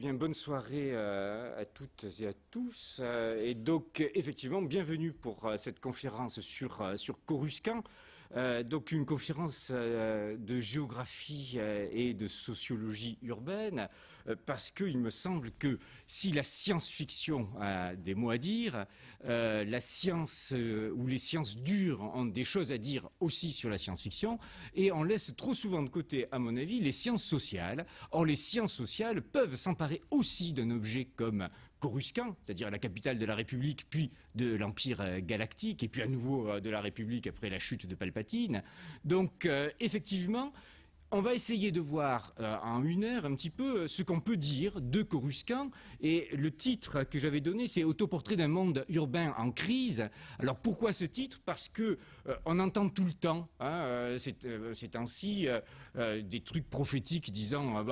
Bien, bonne soirée à toutes et à tous. Et donc, effectivement, bienvenue pour cette conférence sur Coruscant. Donc, une conférence de géographie et de sociologie urbaine, parce qu'il me semble que si la science-fiction a des mots à dire, la science ou les sciences dures ont des choses à dire aussi sur la science-fiction, et on laisse trop souvent de côté, à mon avis, les sciences sociales. Or, les sciences sociales peuvent s'emparer aussi d'un objet comme Coruscant, c'est-à-dire la capitale de la République, puis de l'Empire galactique, et puis à nouveau de la République après la chute de Palpatine. Donc, effectivement, on va essayer de voir en une heure un petit peu ce qu'on peut dire de Coruscant. Et le titre que j'avais donné, c'est Autoportrait d'un monde urbain en crise. Alors pourquoi ce titre? Parce que on entend tout le temps, ces temps-ci, des trucs prophétiques disant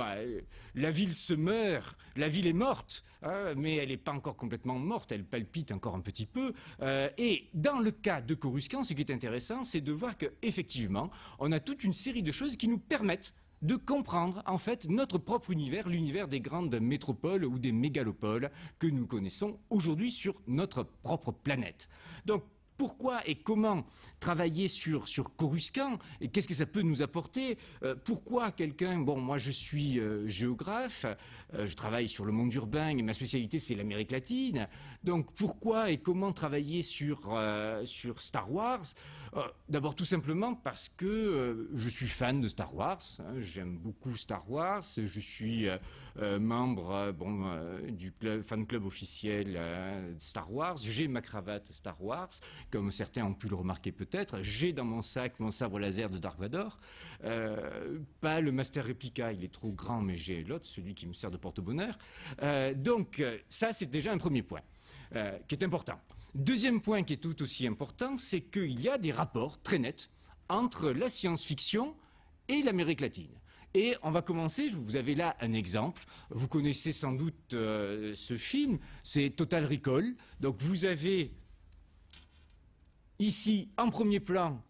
la ville se meurt, la ville est morte. Mais elle n'est pas encore complètement morte, elle palpite encore un petit peu. Et dans le cas de Coruscant, ce qui est intéressant, c'est de voir qu'effectivement, on a toute une série de choses qui nous permettent de comprendre en fait notre propre univers, l'univers des grandes métropoles ou des mégalopoles que nous connaissons aujourd'hui sur notre propre planète. Donc, pourquoi et comment travailler sur Coruscant et qu'est-ce que ça peut nous apporter? Pourquoi quelqu'un... Bon, moi je suis géographe, je travaille sur le monde urbain et ma spécialité c'est l'Amérique latine. Donc pourquoi et comment travailler sur Star Wars? D'abord tout simplement parce que je suis fan de Star Wars, j'aime beaucoup Star Wars, je suis membre du fan club officiel de Star Wars, j'ai ma cravate Star Wars, comme certains ont pu le remarquer peut-être, j'ai dans mon sac mon sabre laser de Dark Vador, pas le Master Replica, il est trop grand, mais j'ai l'autre, celui qui me sert de porte-bonheur. Donc ça c'est déjà un premier point qui est important. Deuxième point qui est tout aussi important, c'est qu'il y a des rapports très nets entre la science-fiction et l'Amérique latine. Et on va commencer, vous avez là un exemple, vous connaissez sans doute ce film, c'est Total Recall. Donc vous avez ici en premier plan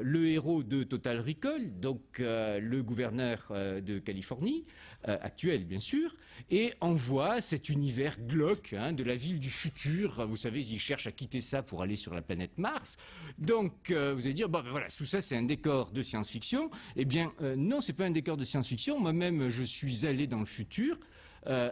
le héros de Total Recall, donc le gouverneur de Californie, actuel bien sûr, et on voit cet univers glauque de la ville du futur. Vous savez, ils cherchent à quitter ça pour aller sur la planète Mars. Donc vous allez dire, voilà, tout ça c'est un décor de science-fiction. Eh bien non, c'est pas un décor de science-fiction. Moi-même, je suis allé dans le futur.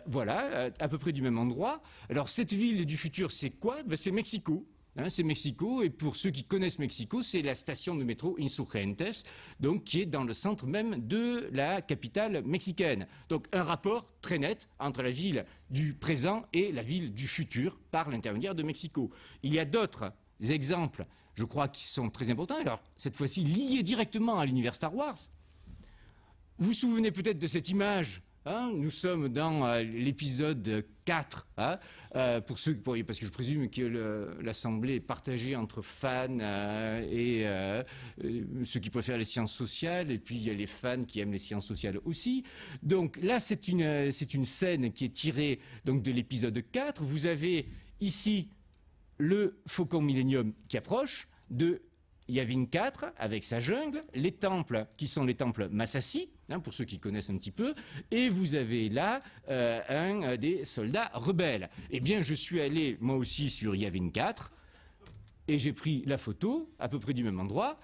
Voilà, à peu près du même endroit. Alors cette ville du futur, c'est quoi? C'est Mexico. C'est Mexico, et pour ceux qui connaissent Mexico, c'est la station de métro Insurgentes, donc qui est dans le centre même de la capitale mexicaine. Donc un rapport très net entre la ville du présent et la ville du futur par l'intermédiaire de Mexico. Il y a d'autres exemples, je crois, qui sont très importants, alors cette fois-ci liés directement à l'univers Star Wars. Vous vous souvenez peut-être de cette image. Nous sommes dans l'épisode 4, parce que je présume que l'Assemblée est partagée entre fans et ceux qui préfèrent les sciences sociales, et puis il y a les fans qui aiment les sciences sociales aussi. Donc là, c'est une scène qui est tirée donc, de l'épisode 4. Vous avez ici le Faucon Millenium qui approche de Yavin 4 avec sa jungle, les temples qui sont les temples Massassi, pour ceux qui connaissent un petit peu, et vous avez là un des soldats rebelles. Eh bien, je suis allé moi aussi sur Yavin 4 et j'ai pris la photo à peu près du même endroit,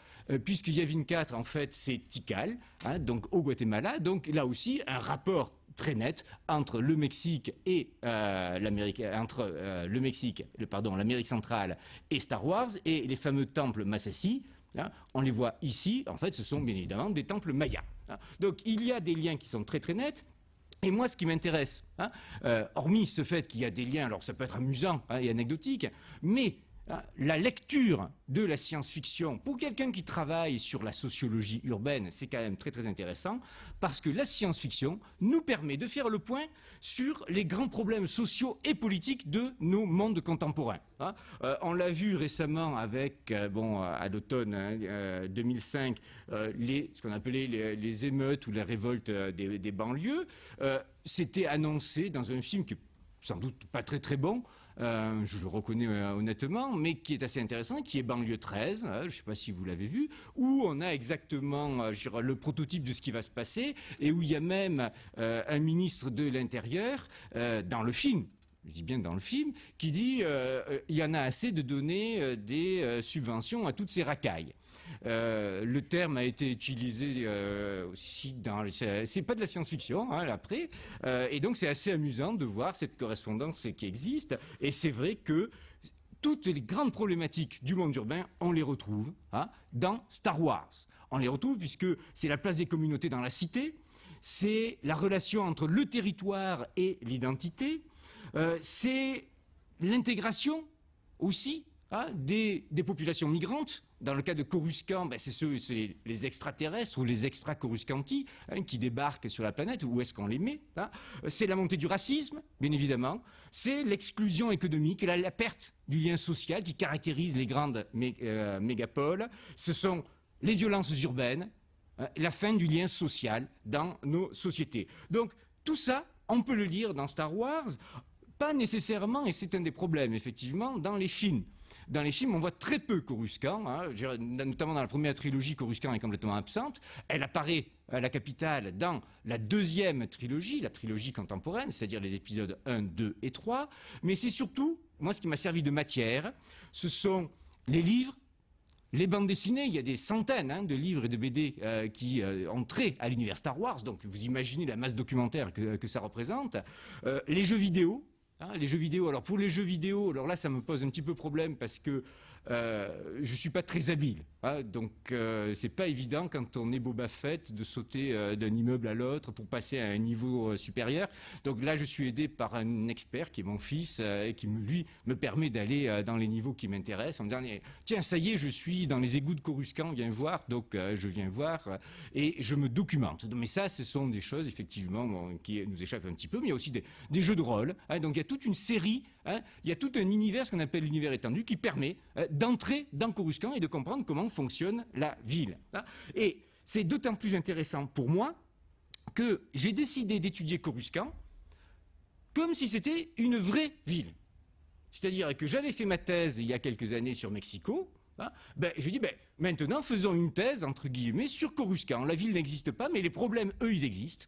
puisque Yavin 4 en fait c'est Tikal, donc au Guatemala, donc là aussi un rapport très net entre le Mexique et l'Amérique centrale et Star Wars, et les fameux temples Massassi. On les voit ici, en fait ce sont bien évidemment des temples mayas. Donc il y a des liens qui sont très très nets. Et moi, ce qui m'intéresse, hormis ce fait qu'il y a des liens, alors ça peut être amusant et anecdotique, mais la lecture de la science-fiction, pour quelqu'un qui travaille sur la sociologie urbaine, c'est quand même très très intéressant, parce que la science-fiction nous permet de faire le point sur les grands problèmes sociaux et politiques de nos mondes contemporains. On l'a vu récemment avec, à l'automne 2005, ce qu'on appelait les émeutes ou la révolte des banlieues. C'était annoncé dans un film sans doute pas très très bon, je le reconnais honnêtement, mais qui est assez intéressant, qui est banlieue 13, je ne sais pas si vous l'avez vu, où on a exactement le prototype de ce qui va se passer, et où il y a même un ministre de l'Intérieur dans le film. Je dis bien dans le film, qui dit il y en a assez de donner des subventions à toutes ces racailles. Le terme a été utilisé aussi dans... C'est pas de la science-fiction, hein, après. Et donc c'est assez amusant de voir cette correspondance qui existe. Et c'est vrai que toutes les grandes problématiques du monde urbain, on les retrouve dans Star Wars. On les retrouve puisque c'est la place des communautés dans la cité, c'est la relation entre le territoire et l'identité, c'est l'intégration aussi des populations migrantes. Dans le cas de Coruscant, c'est les extraterrestres ou les extra-coruscanti qui débarquent sur la planète. Où est-ce qu'on les met? C'est la montée du racisme, bien évidemment. C'est l'exclusion économique, la perte du lien social qui caractérise les grandes mégapoles. Ce sont les violences urbaines, la fin du lien social dans nos sociétés. Donc tout ça, on peut le lire dans Star Wars. Pas nécessairement, et c'est un des problèmes, effectivement, dans les films. Dans les films, on voit très peu Coruscant, notamment dans la première trilogie, Coruscant est complètement absente. Elle apparaît à la capitale dans la deuxième trilogie, la trilogie contemporaine, c'est-à-dire les épisodes 1, 2 et 3. Mais c'est surtout, moi, ce qui m'a servi de matière, ce sont les livres, les bandes dessinées. Il y a des centaines de livres et de BD qui ont trait à l'univers Star Wars, donc vous imaginez la masse documentaire que ça représente. Les jeux vidéo. Les jeux vidéo. Alors pour les jeux vidéo, alors là ça me pose un petit peu problème parce que je suis pas très habile. Donc c'est pas évident quand on est Boba Fett de sauter d'un immeuble à l'autre pour passer à un niveau supérieur. Donc là je suis aidé par un expert qui est mon fils et qui lui me permet d'aller dans les niveaux qui m'intéressent en me disant tiens ça y est je suis dans les égouts de Coruscant, viens voir. Donc je viens voir et je me documente. Mais ça ce sont des choses effectivement qui nous échappent un petit peu, mais il y a aussi des jeux de rôle. Donc il y a toute une série, il y a tout un univers, ce qu'on appelle l'univers étendu, qui permet d'entrer dans Coruscant et de comprendre comment fonctionne la ville. Et c'est d'autant plus intéressant pour moi que j'ai décidé d'étudier Coruscant comme si c'était une vraie ville. C'est-à-dire que j'avais fait ma thèse il y a quelques années sur Mexico. Je dis, maintenant faisons une thèse, entre guillemets, sur Coruscant. La ville n'existe pas, mais les problèmes, eux, ils existent.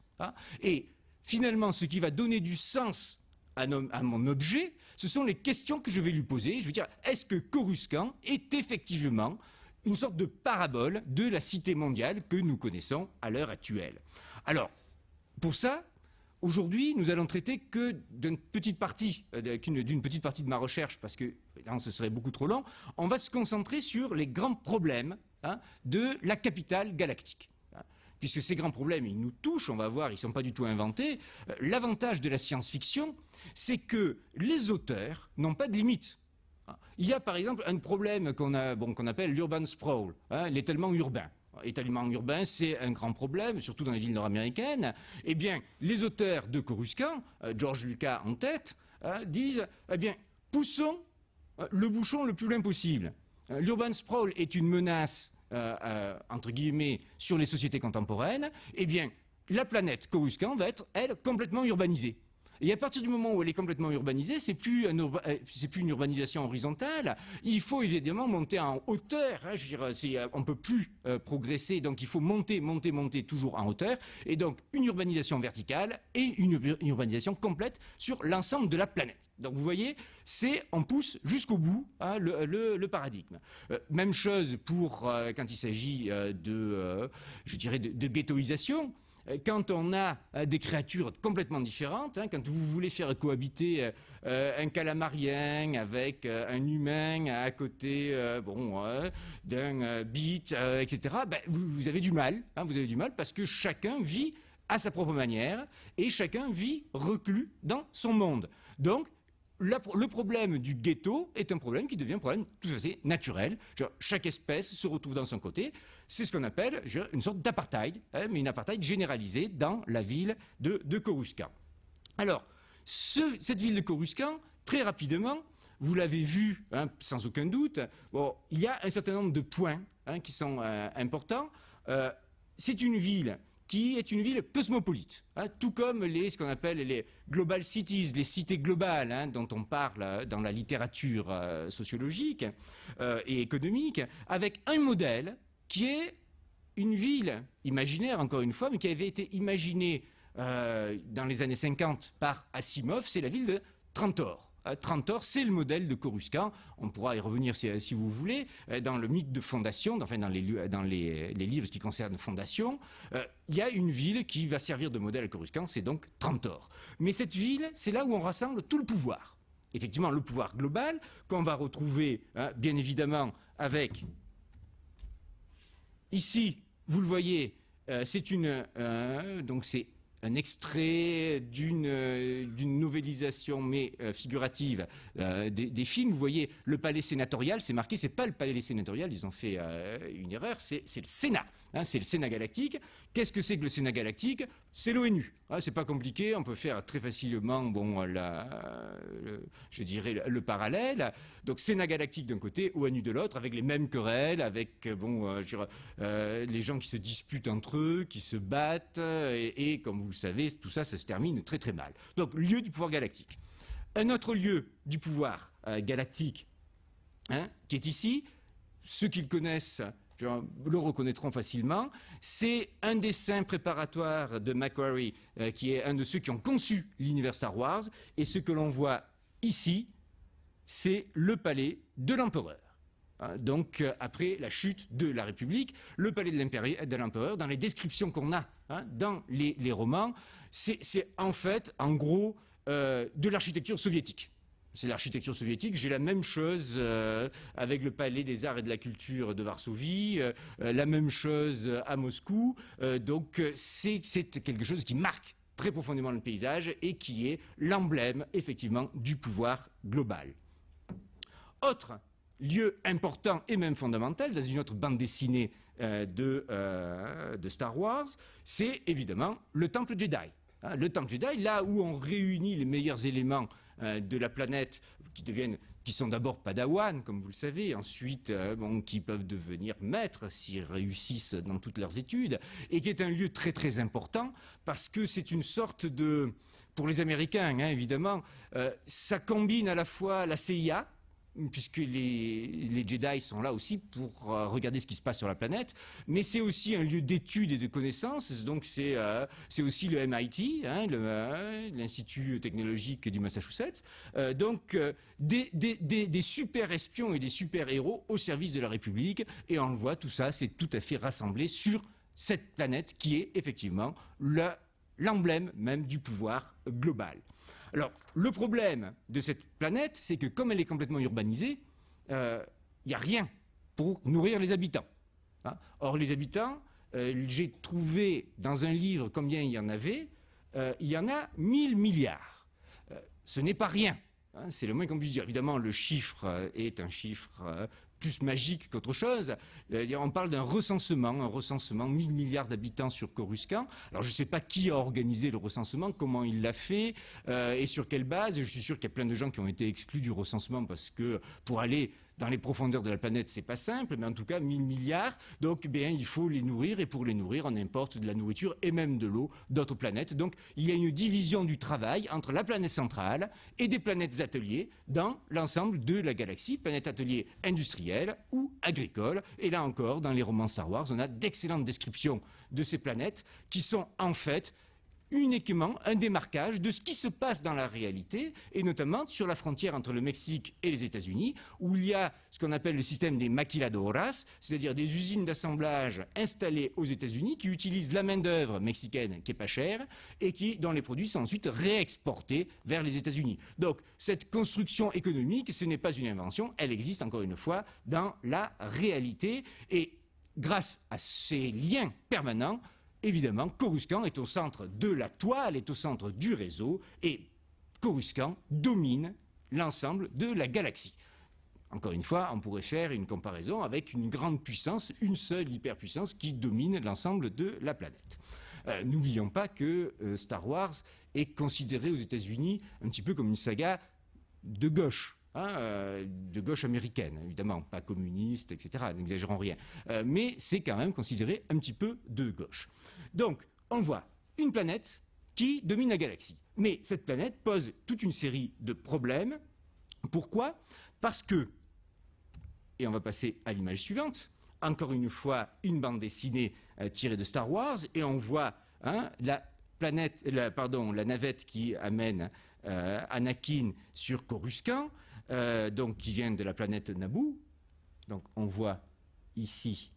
Et finalement, ce qui va donner du sens à mon objet, ce sont les questions que je vais lui poser. Je veux dire, est-ce que Coruscant est effectivement une sorte de parabole de la cité mondiale que nous connaissons à l'heure actuelle? Alors, pour ça, aujourd'hui, nous allons traiter que d'une petite partie de ma recherche, parce que non, ce serait beaucoup trop long. On va se concentrer sur les grands problèmes de la capitale galactique. Puisque ces grands problèmes, ils nous touchent, on va voir, ils ne sont pas du tout inventés. L'avantage de la science-fiction, c'est que les auteurs n'ont pas de limite. Il y a par exemple un problème qu'on appelle l'urban sprawl, l'étalement urbain. L'étalement urbain, c'est un grand problème, surtout dans les villes nord-américaines. Eh bien, les auteurs de Coruscant, George Lucas en tête, disent, eh bien, poussons le bouchon le plus loin possible. L'urban sprawl est une menace entre guillemets, sur les sociétés contemporaines, eh bien, la planète Coruscant va être, elle, complètement urbanisée. Et à partir du moment où elle est complètement urbanisée, c'est plus une urbanisation horizontale. Il faut évidemment monter en hauteur. Je veux dire, on ne peut plus progresser, donc il faut monter toujours en hauteur. Et donc une urbanisation verticale et une urbanisation complète sur l'ensemble de la planète. Donc vous voyez, on pousse jusqu'au bout le paradigme. Même chose pour quand il s'agit de ghettoisation. Quand on a des créatures complètement différentes, quand vous voulez faire cohabiter un calamarien avec un humain à côté d'un beat, etc., vous avez du mal. Vous avez du mal parce que chacun vit à sa propre manière et chacun vit reclus dans son monde. Donc, le problème du ghetto est un problème qui devient un problème tout à fait naturel. Chaque espèce se retrouve dans son côté. C'est ce qu'on appelle une sorte d'apartheid, mais une apartheid généralisée dans la ville de Coruscant. Alors, cette ville de Coruscant, très rapidement, vous l'avez vu sans aucun doute, il y a un certain nombre de points qui sont importants. C'est une ville qui est une ville cosmopolite, hein, tout comme ce qu'on appelle les global cities, les cités globales, hein, dont on parle dans la littérature sociologique et économique, avec un modèle qui est une ville imaginaire, encore une fois, mais qui avait été imaginée dans les années 50 par Asimov, c'est la ville de Trántor. Trántor, c'est le modèle de Coruscant. On pourra y revenir si vous voulez. Dans le mythe de fondation, enfin dans les livres qui concernent fondation, il y a une ville qui va servir de modèle à Coruscant, c'est donc Trántor. Mais cette ville, c'est là où on rassemble tout le pouvoir. Effectivement, le pouvoir global, qu'on va retrouver, bien évidemment, avec... Ici, vous le voyez, donc c'est un extrait d'une novélisation, mais figurative, des films. Vous voyez le palais sénatorial, c'est marqué, c'est pas le palais sénatorial, ils ont fait une erreur, c'est le Sénat, hein, c'est le Sénat galactique. Qu'est-ce que c'est que le Sénat galactique? C'est l'ONU. Hein, c'est pas compliqué, on peut faire très facilement, je dirais, le parallèle. Donc Sénat galactique d'un côté, ONU de l'autre, avec les mêmes querelles, avec les gens qui se disputent entre eux, qui se battent, et comme vous le savez, tout ça, ça se termine très très mal. Donc lieu du pouvoir galactique. Un autre lieu du pouvoir galactique, hein, qui est ici, ceux qui le connaissent le reconnaîtront facilement, c'est un dessin préparatoire de Macquarie, qui est un de ceux qui ont conçu l'univers Star Wars, et ce que l'on voit ici, c'est le palais de l'empereur. Donc, après la chute de la République, le palais de l'empereur, dans les descriptions qu'on a dans les romans, c'est en fait, en gros, de l'architecture soviétique. C'est l'architecture soviétique. J'ai la même chose avec le palais des arts et de la culture de Varsovie, la même chose à Moscou. Donc, c'est quelque chose qui marque très profondément le paysage et qui est l'emblème, effectivement, du pouvoir global. Autre lieu important et même fondamental dans une autre bande dessinée de Star Wars, c'est évidemment le Temple Jedi. Le Temple Jedi, là où on réunit les meilleurs éléments de la planète, qui sont d'abord Padawan, comme vous le savez, ensuite qui peuvent devenir maîtres s'ils réussissent dans toutes leurs études, et qui est un lieu très très important parce que c'est une sorte de, pour les Américains évidemment, ça combine à la fois la CIA, puisque les Jedi sont là aussi pour regarder ce qui se passe sur la planète, mais c'est aussi un lieu d'études et de connaissances, donc c'est aussi le MIT, l'Institut technologique du Massachusetts, donc des super espions et des super héros au service de la République, et on le voit, tout ça, c'est tout à fait rassemblé sur cette planète qui est effectivement l'emblème même du pouvoir global. Alors, le problème de cette planète, c'est que comme elle est complètement urbanisée, il n'y a rien pour nourrir les habitants. Or, les habitants, j'ai trouvé dans un livre combien il y en avait, il y en a 1000 milliards. Ce n'est pas rien, c'est le moins qu'on puisse dire. Évidemment, le chiffre est un chiffre plus magique qu'autre chose. On parle d'un recensement, 1000 milliards d'habitants sur Coruscant. Alors je ne sais pas qui a organisé le recensement, comment il l'a fait et sur quelle base. Je suis sûr qu'il y a plein de gens qui ont été exclus du recensement parce que pour aller dans les profondeurs de la planète, c'est pas simple, mais en tout cas 1000 milliards, donc il faut les nourrir, et pour les nourrir, on importe de la nourriture et même de l'eau d'autres planètes. Donc il y a une division du travail entre la planète centrale et des planètes ateliers dans l'ensemble de la galaxie, planètes ateliers industrielles ou agricoles. Et là encore, dans les romans Star Wars, on a d'excellentes descriptions de ces planètes qui sont en fait uniquement un démarquage de ce qui se passe dans la réalité, et notamment sur la frontière entre le Mexique et les États-Unis, où il y a ce qu'on appelle le système des maquiladoras, c'est-à-dire des usines d'assemblage installées aux États-Unis qui utilisent la main-d'œuvre mexicaine qui est pas chère et dont les produits sont ensuite réexportés vers les États-Unis. Donc cette construction économique, ce n'est pas une invention, elle existe encore une fois dans la réalité, et grâce à ces liens permanents, évidemment, Coruscant est au centre de la toile, est au centre du réseau, et Coruscant domine l'ensemble de la galaxie. Encore une fois, on pourrait faire une comparaison avec une grande puissance, une seule hyperpuissance qui domine l'ensemble de la planète. N'oublions pas que Star Wars est considéré aux États-Unis un petit peu comme une saga de gauche. De gauche américaine, évidemment, pas communiste, etc., n'exagérons rien. Mais c'est quand même considéré un petit peu de gauche. Donc, on voit une planète qui domine la galaxie. Mais cette planète pose toute une série de problèmes. Pourquoi? Parce que, et on va passer à l'image suivante, encore une fois, une bande dessinée tirée de Star Wars, et on voit la navette qui amène Anakin sur Coruscant, donc qui vient de la planète Naboo. Donc on voit ici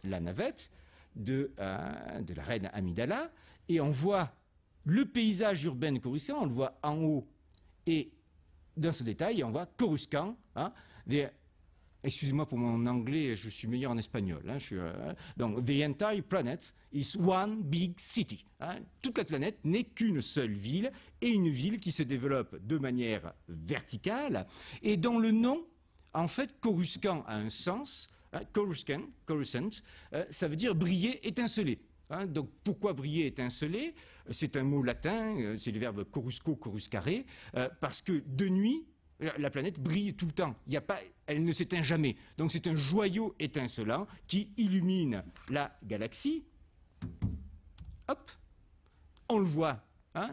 la navette de la reine Amidala, et on voit le paysage urbain de Coruscant, on le voit en haut, et dans ce détail, on voit Coruscant. Excusez-moi pour mon anglais, je suis meilleur en espagnol. Donc, the entire planet is one big city. Toute la planète n'est qu'une seule ville, et une ville qui se développe de manière verticale, et dont le nom, en fait, Coruscant a un sens. Coruscant, ça veut dire briller, étinceler. Donc pourquoi briller, étinceler? C'est un mot latin, c'est le verbe corusco, coruscare, parce que de nuit, la planète brille tout le temps. Elle ne s'éteint jamais. Donc c'est un joyau étincelant qui illumine la galaxie. Hop, on le voit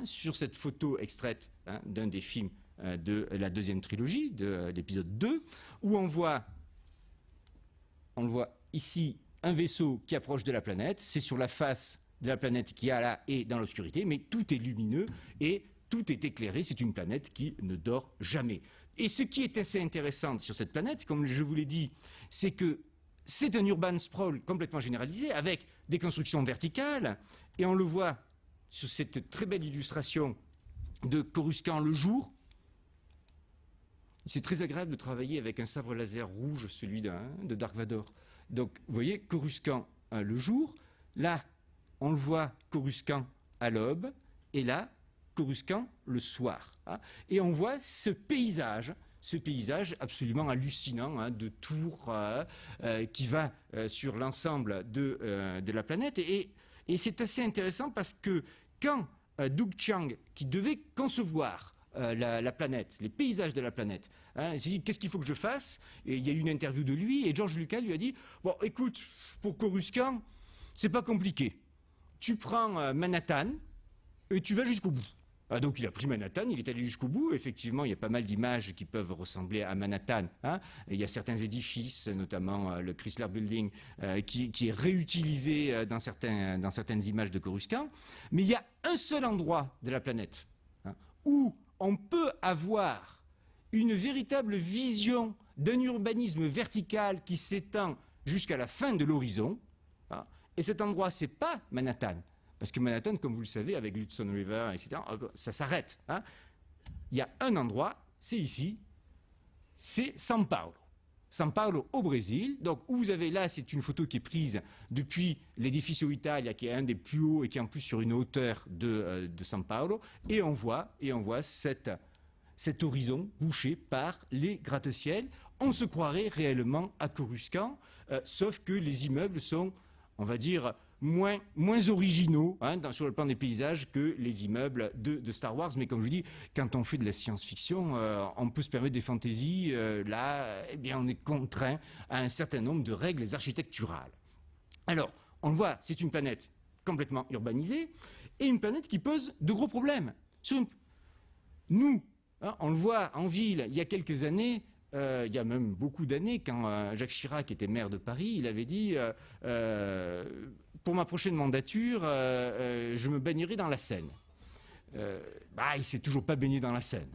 sur cette photo extraite d'un des films de la deuxième trilogie, de l'épisode 2, où on voit ici un vaisseau qui approche de la planète. C'est sur la face de la planète qui est là et dans l'obscurité, mais tout est lumineux et tout est éclairé. C'est une planète qui ne dort jamais. Et ce qui est assez intéressant sur cette planète, comme je vous l'ai dit, c'est que c'est un urban sprawl complètement généralisé avec des constructions verticales, et on le voit sur cette très belle illustration de Coruscant le jour. C'est très agréable de travailler avec un sabre laser rouge, celui de Dark Vador. Donc, vous voyez, Coruscant le jour, là, on le voit Coruscant à l'aube, et là, Coruscant le soir. Et on voit ce paysage absolument hallucinant de tours qui va sur l'ensemble de la planète. Et c'est assez intéressant parce que quand Doug Chiang, qui devait concevoir la planète, les paysages de la planète, il s'est dit qu'est-ce qu'il faut que je fasse, et il y a eu une interview de lui, et George Lucas lui a dit bon écoute, pour Coruscant c'est pas compliqué, tu prends Manhattan et tu vas jusqu'au bout. Donc il a pris Manhattan, il est allé jusqu'au bout. Effectivement, il y a pas mal d'images qui peuvent ressembler à Manhattan. Il y a certains édifices, notamment le Chrysler Building, qui est réutilisé dans certaines images de Coruscant. Mais il y a un seul endroit de la planète où on peut avoir une véritable vision d'un urbanisme vertical qui s'étend jusqu'à la fin de l'horizon. Et cet endroit, c'est pas Manhattan. Parce que Manhattan, comme vous le savez, avec l'Hudson River, etc., ça s'arrête. Il y a un endroit, c'est ici, c'est São Paulo. São Paulo au Brésil. Donc, où vous avez là, c'est une photo qui est prise depuis l'Edificio Italia, qui est un des plus hauts et qui est en plus sur une hauteur de São Paulo. Et on voit cet horizon bouché par les gratte-ciels. On se croirait réellement à Coruscant, sauf que les immeubles sont, on va dire, moins originaux sur le plan des paysages que les immeubles de Star Wars. Mais comme je vous dis, quand on fait de la science-fiction, on peut se permettre des fantaisies. Là, eh bien, on est contraint à un certain nombre de règles architecturales. Alors, on le voit, c'est une planète complètement urbanisée et une planète qui pose de gros problèmes. Nous, on le voit en ville, il y a quelques années, il y a même beaucoup d'années, quand Jacques Chirac était maire de Paris, il avait dit pour ma prochaine mandature, je me baignerai dans la Seine. Il ne s'est toujours pas baigné dans la Seine.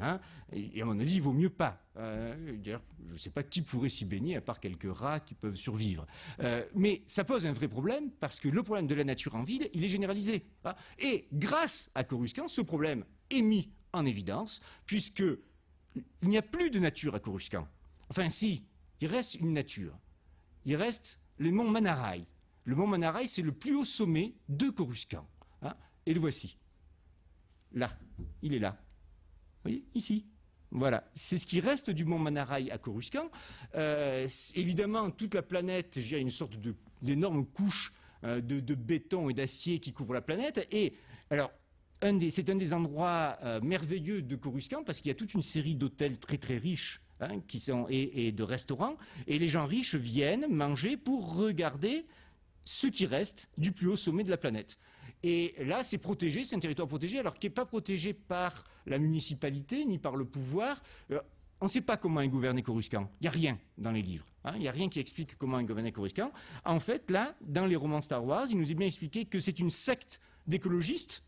Et à mon avis, il vaut mieux pas. D'ailleurs, je ne sais pas qui pourrait s'y baigner, à part quelques rats qui peuvent survivre. Mais ça pose un vrai problème, parce que le problème de la nature en ville, il est généralisé. Et grâce à Coruscant, ce problème est mis en évidence, puisque il n'y a plus de nature à Coruscant. Enfin, si, il reste une nature. Il reste le mont Manarei. Le mont Manarei, c'est le plus haut sommet de Coruscant. Et le voici. Là, il est là. Vous voyez, ici. Voilà, c'est ce qui reste du mont Manarei à Coruscant. Évidemment, toute la planète, il y a une sorte d'énorme couche de béton et d'acier qui couvre la planète. Et alors, c'est un des endroits merveilleux de Coruscant parce qu'il y a toute une série d'hôtels très très riches et de restaurants. Et les gens riches viennent manger pour regarder ce qui reste du plus haut sommet de la planète. Et là, c'est protégé, c'est un territoire protégé, alors qui n'est pas protégé par la municipalité ni par le pouvoir. On ne sait pas comment est gouverné Coruscant. Il n'y a rien dans les livres. Il n'y a rien qui explique comment est gouverné Coruscant. En fait, là, dans les romans Star Wars, il nous est bien expliqué que c'est une secte d'écologistes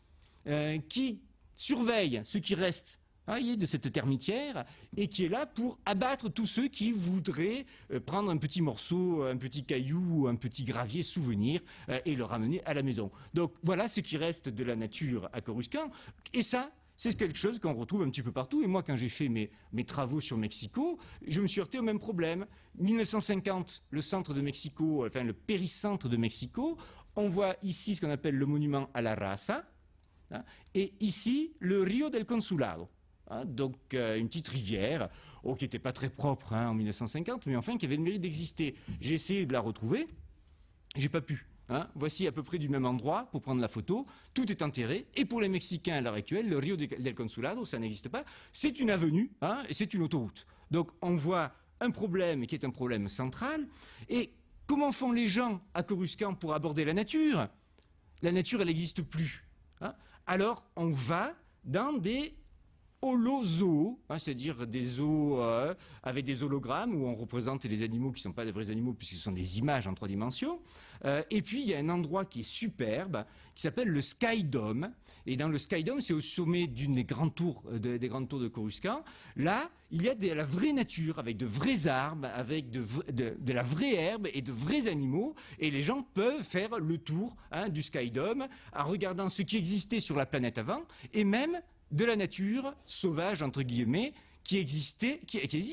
qui surveille ce qui reste de cette termitière et qui est là pour abattre tous ceux qui voudraient prendre un petit morceau, un petit caillou, un petit gravier souvenir et le ramener à la maison. Donc voilà ce qui reste de la nature à Coruscant. Et ça, c'est quelque chose qu'on retrouve un petit peu partout. Et moi, quand j'ai fait mes travaux sur Mexico, je me suis heurté au même problème. 1950, le centre de Mexico, enfin le péricentre de Mexico, on voit ici ce qu'on appelle le monument à la raza, et ici le Rio del Consulado. Donc une petite rivière, qui n'était pas très propre en 1950, mais enfin qui avait le mérite d'exister. J'ai essayé de la retrouver, j'ai pas pu. Voici à peu près du même endroit pour prendre la photo. Tout est enterré. Et pour les Mexicains à l'heure actuelle, le Rio del Consulado, ça n'existe pas. C'est une avenue et c'est une autoroute. Donc on voit un problème qui est un problème central. Et comment font les gens à Coruscant pour aborder la nature? La nature, elle n'existe plus. Alors on va dans des holozoos, c'est-à-dire des zoos avec des hologrammes où on représente des animaux qui ne sont pas des vrais animaux puisque ce sont des images en 3 dimensions. Et puis il y a un endroit qui est superbe qui s'appelle le Sky Dome. Et dans le Sky Dome, c'est au sommet d'une des grandes tours de Coruscant. Là, il y a la vraie nature avec de vrais arbres, avec de la vraie herbe et de vrais animaux. Et les gens peuvent faire le tour du Sky Dome en regardant ce qui existait sur la planète avant et même de la nature sauvage, entre guillemets, qui existe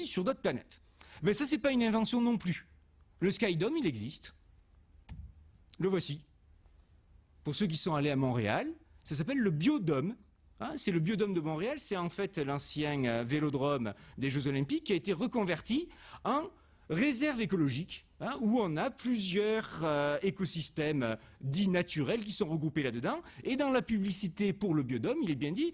sur d'autres planètes. Mais ça, ce n'est pas une invention non plus. Le Sky Dome, il existe. Le voici. Pour ceux qui sont allés à Montréal, ça s'appelle le Biodôme. C'est le Biodôme de Montréal. C'est en fait l'ancien vélodrome des Jeux Olympiques qui a été reconverti en réserve écologique, où on a plusieurs écosystèmes dits naturels qui sont regroupés là-dedans. Et dans la publicité pour le Biodôme, il est bien dit,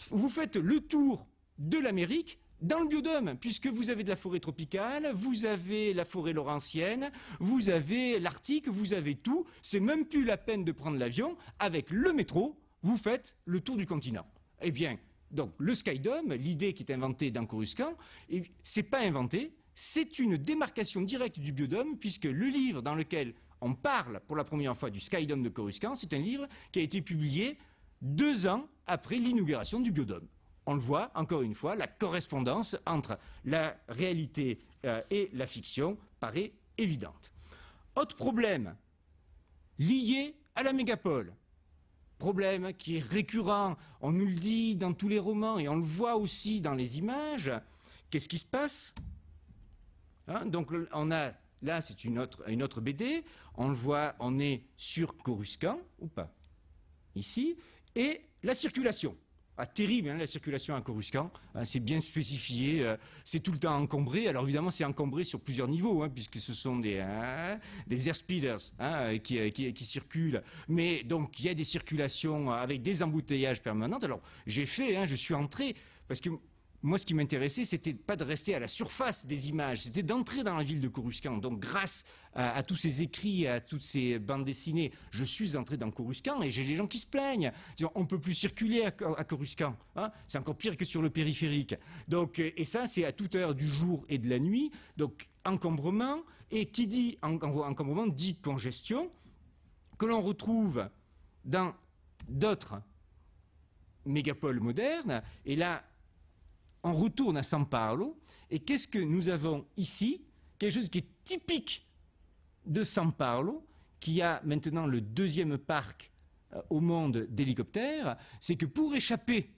vous faites le tour de l'Amérique dans le Biodôme, puisque vous avez de la forêt tropicale, vous avez la forêt laurentienne, vous avez l'Arctique, vous avez tout. C'est même plus la peine de prendre l'avion. Avec le métro, vous faites le tour du continent. Eh bien, donc le Sky Dome, l'idée qui est inventée dans Coruscant, c'est pas inventé. C'est une démarcation directe du Biodôme, puisque le livre dans lequel on parle pour la première fois du Sky Dome de Coruscant, c'est un livre qui a été publié 2 ans après l'inauguration du Biodôme. On le voit, encore une fois, la correspondance entre la réalité et la fiction paraît évidente. Autre problème lié à la mégapole. Problème qui est récurrent, on nous le dit dans tous les romans et on le voit aussi dans les images. Qu'est-ce qui se passe ? Donc on a, là c'est une autre BD, on le voit, on est sur Coruscant, ou pas, ici, et la circulation. Terrible, la circulation à Coruscant, c'est bien spécifié, c'est tout le temps encombré. Alors évidemment c'est encombré sur plusieurs niveaux, puisque ce sont des airspeeders qui circulent. Mais donc il y a des circulations avec des embouteillages permanents. Alors je suis entré, parce que moi, ce qui m'intéressait, c'était pas de rester à la surface des images, c'était d'entrer dans la ville de Coruscant. Donc, grâce à tous ces écrits, à toutes ces bandes dessinées, je suis entré dans Coruscant et j'ai des gens qui se plaignent. On ne peut plus circuler à Coruscant. C'est encore pire que sur le périphérique. Donc, et ça, c'est à toute heure du jour et de la nuit. Donc, encombrement. Et qui dit encombrement dit congestion, que l'on retrouve dans d'autres mégapoles modernes. Et là, on retourne à São Paulo, et qu'est-ce que nous avons ici? Quelque chose qui est typique de São Paulo, qui a maintenant le 2e parc au monde d'hélicoptères, c'est que pour échapper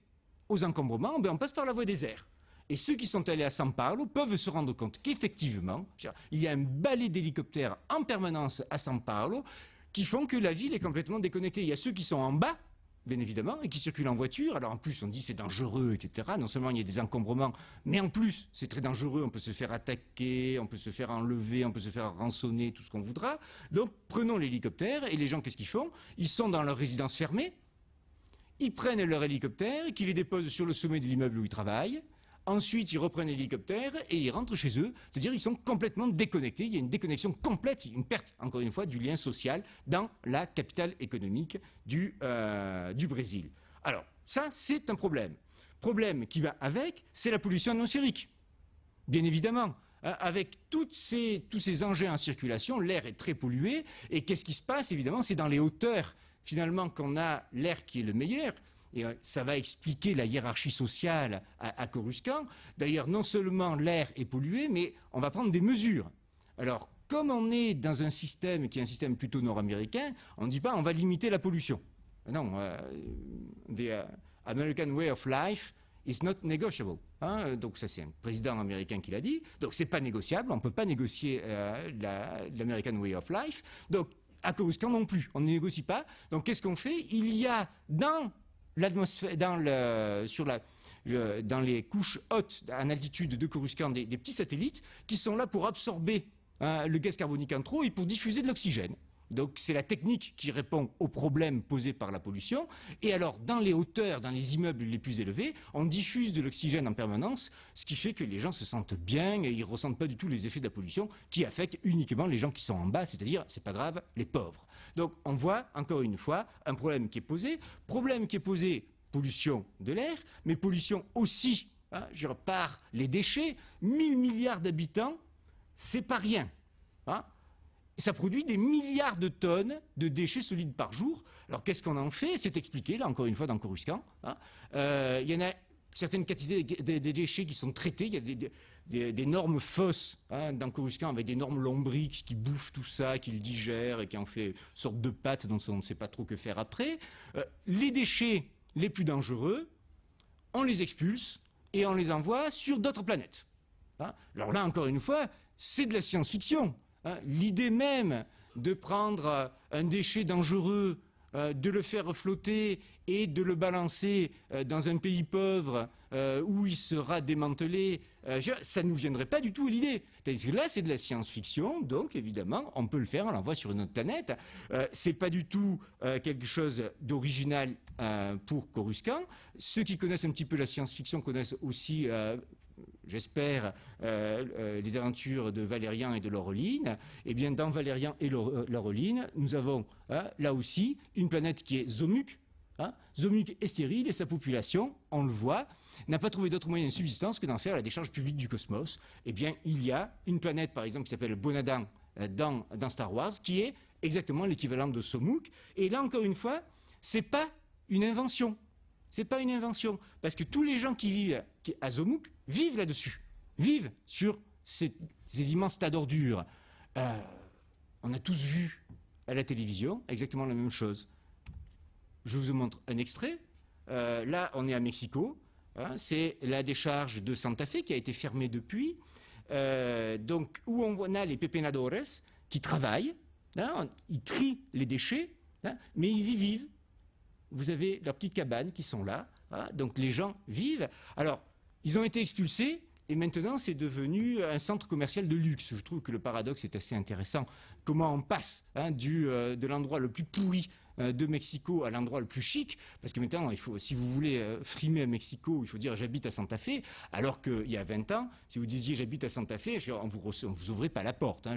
aux encombrements, on passe par la voie des airs. Et ceux qui sont allés à São Paulo peuvent se rendre compte qu'effectivement, il y a un balai d'hélicoptères en permanence à São Paulo qui font que la ville est complètement déconnectée. Il y a ceux qui sont en bas, bien évidemment, et qui circulent en voiture. Alors en plus, on dit c'est dangereux, etc. Non seulement il y a des encombrements, mais en plus, c'est très dangereux. On peut se faire attaquer, on peut se faire enlever, on peut se faire rançonner, tout ce qu'on voudra. Donc prenons l'hélicoptère, et les gens, qu'est-ce qu'ils font? Ils sont dans leur résidence fermée, ils prennent leur hélicoptère, qui les déposent sur le sommet de l'immeuble où ils travaillent. Ensuite, ils reprennent l'hélicoptère et ils rentrent chez eux. C'est-à-dire qu'ils sont complètement déconnectés. Il y a une déconnexion complète, une perte, encore une fois, du lien social dans la capitale économique du Brésil. Alors, ça, c'est un problème. Problème qui va avec, c'est la pollution atmosphérique. Bien évidemment. Avec tous ces engins en circulation, l'air est très pollué. Et qu'est-ce qui se passe? Évidemment, c'est dans les hauteurs, finalement, qu'on a l'air qui est le meilleur. Et ça va expliquer la hiérarchie sociale à Coruscant. D'ailleurs, non seulement l'air est pollué, mais on va prendre des mesures. Alors, comme on est dans un système qui est un système plutôt nord-américain, on ne dit pas on va limiter la pollution. Non, the American way of life is not negotiable. Donc ça, c'est un président américain qui l'a dit. Donc c'est pas négociable, on ne peut pas négocier l'American way of life. Donc à Coruscant non plus, on ne négocie pas. Donc qu'est-ce qu'on fait? Il y a dans l'atmosphère, dans les couches hautes en altitude de Coruscant des petits satellites qui sont là pour absorber le gaz carbonique en trop et pour diffuser de l'oxygène. Donc c'est la technique qui répond aux problèmes posés par la pollution. Et alors dans les hauteurs, dans les immeubles les plus élevés, on diffuse de l'oxygène en permanence, ce qui fait que les gens se sentent bien et ils ne ressentent pas du tout les effets de la pollution qui affectent uniquement les gens qui sont en bas, c'est-à-dire, c'est pas grave, les pauvres. Donc on voit encore une fois un problème qui est posé, pollution de l'air, mais pollution aussi par les déchets. 1000 milliards d'habitants, c'est pas rien. Ça produit des milliards de tonnes de déchets solides par jour. Alors qu'est-ce qu'on en fait? C'est expliqué, là encore une fois, dans Coruscant. Il y en a certaines catégories des déchets qui sont traités. Il y a d'énormes fosses dans Coruscant avec d'énormes lombrics qui bouffent tout ça, qui le digèrent et qui en fait une sorte de pâte dont on ne sait pas trop que faire après. Les déchets les plus dangereux, on les expulse et on les envoie sur d'autres planètes. Alors là, encore une fois, c'est de la science-fiction. L'idée même de prendre un déchet dangereux, de le faire flotter et de le balancer dans un pays pauvre où il sera démantelé, ça ne nous viendrait pas du tout à l'idée. Parce que là, c'est de la science-fiction, donc évidemment, on peut le faire, on l'envoie sur une autre planète. C'est pas du tout quelque chose d'original pour Coruscant. Ceux qui connaissent un petit peu la science-fiction connaissent aussi j'espère, les aventures de Valérian et de Laureline. Eh bien, dans Valérian et Laureline, nous avons là aussi une planète qui est Zomuc. Zomuc est stérile et sa population, on le voit, n'a pas trouvé d'autre moyen de subsistance que d'en faire la décharge publique du cosmos. Eh bien, il y a une planète, par exemple, qui s'appelle Bonadan dans Star Wars, qui est exactement l'équivalent de Zomuc. Et là, encore une fois, c'est pas une invention. C'est pas une invention, parce que tous les gens qui vivent à Zomuc vivent là-dessus, vivent sur ces immenses tas d'ordures. On a tous vu à la télévision exactement la même chose. Je vous montre un extrait. Là, on est à Mexico. C'est la décharge de Santa Fe qui a été fermée depuis. Donc, où on a les pepenadores qui travaillent. Ils trient les déchets, mais ils y vivent. Vous avez leurs petites cabanes qui sont là, donc les gens vivent. Alors, ils ont été expulsés et maintenant c'est devenu un centre commercial de luxe. Je trouve que le paradoxe est assez intéressant. Comment on passe de l'endroit le plus pourri de Mexico à l'endroit le plus chic, parce que maintenant, si vous voulez frimer à Mexico, il faut dire j'habite à Santa Fe, alors qu'il y a 20 ans, si vous disiez j'habite à Santa Fe, on vous ouvrait pas la porte.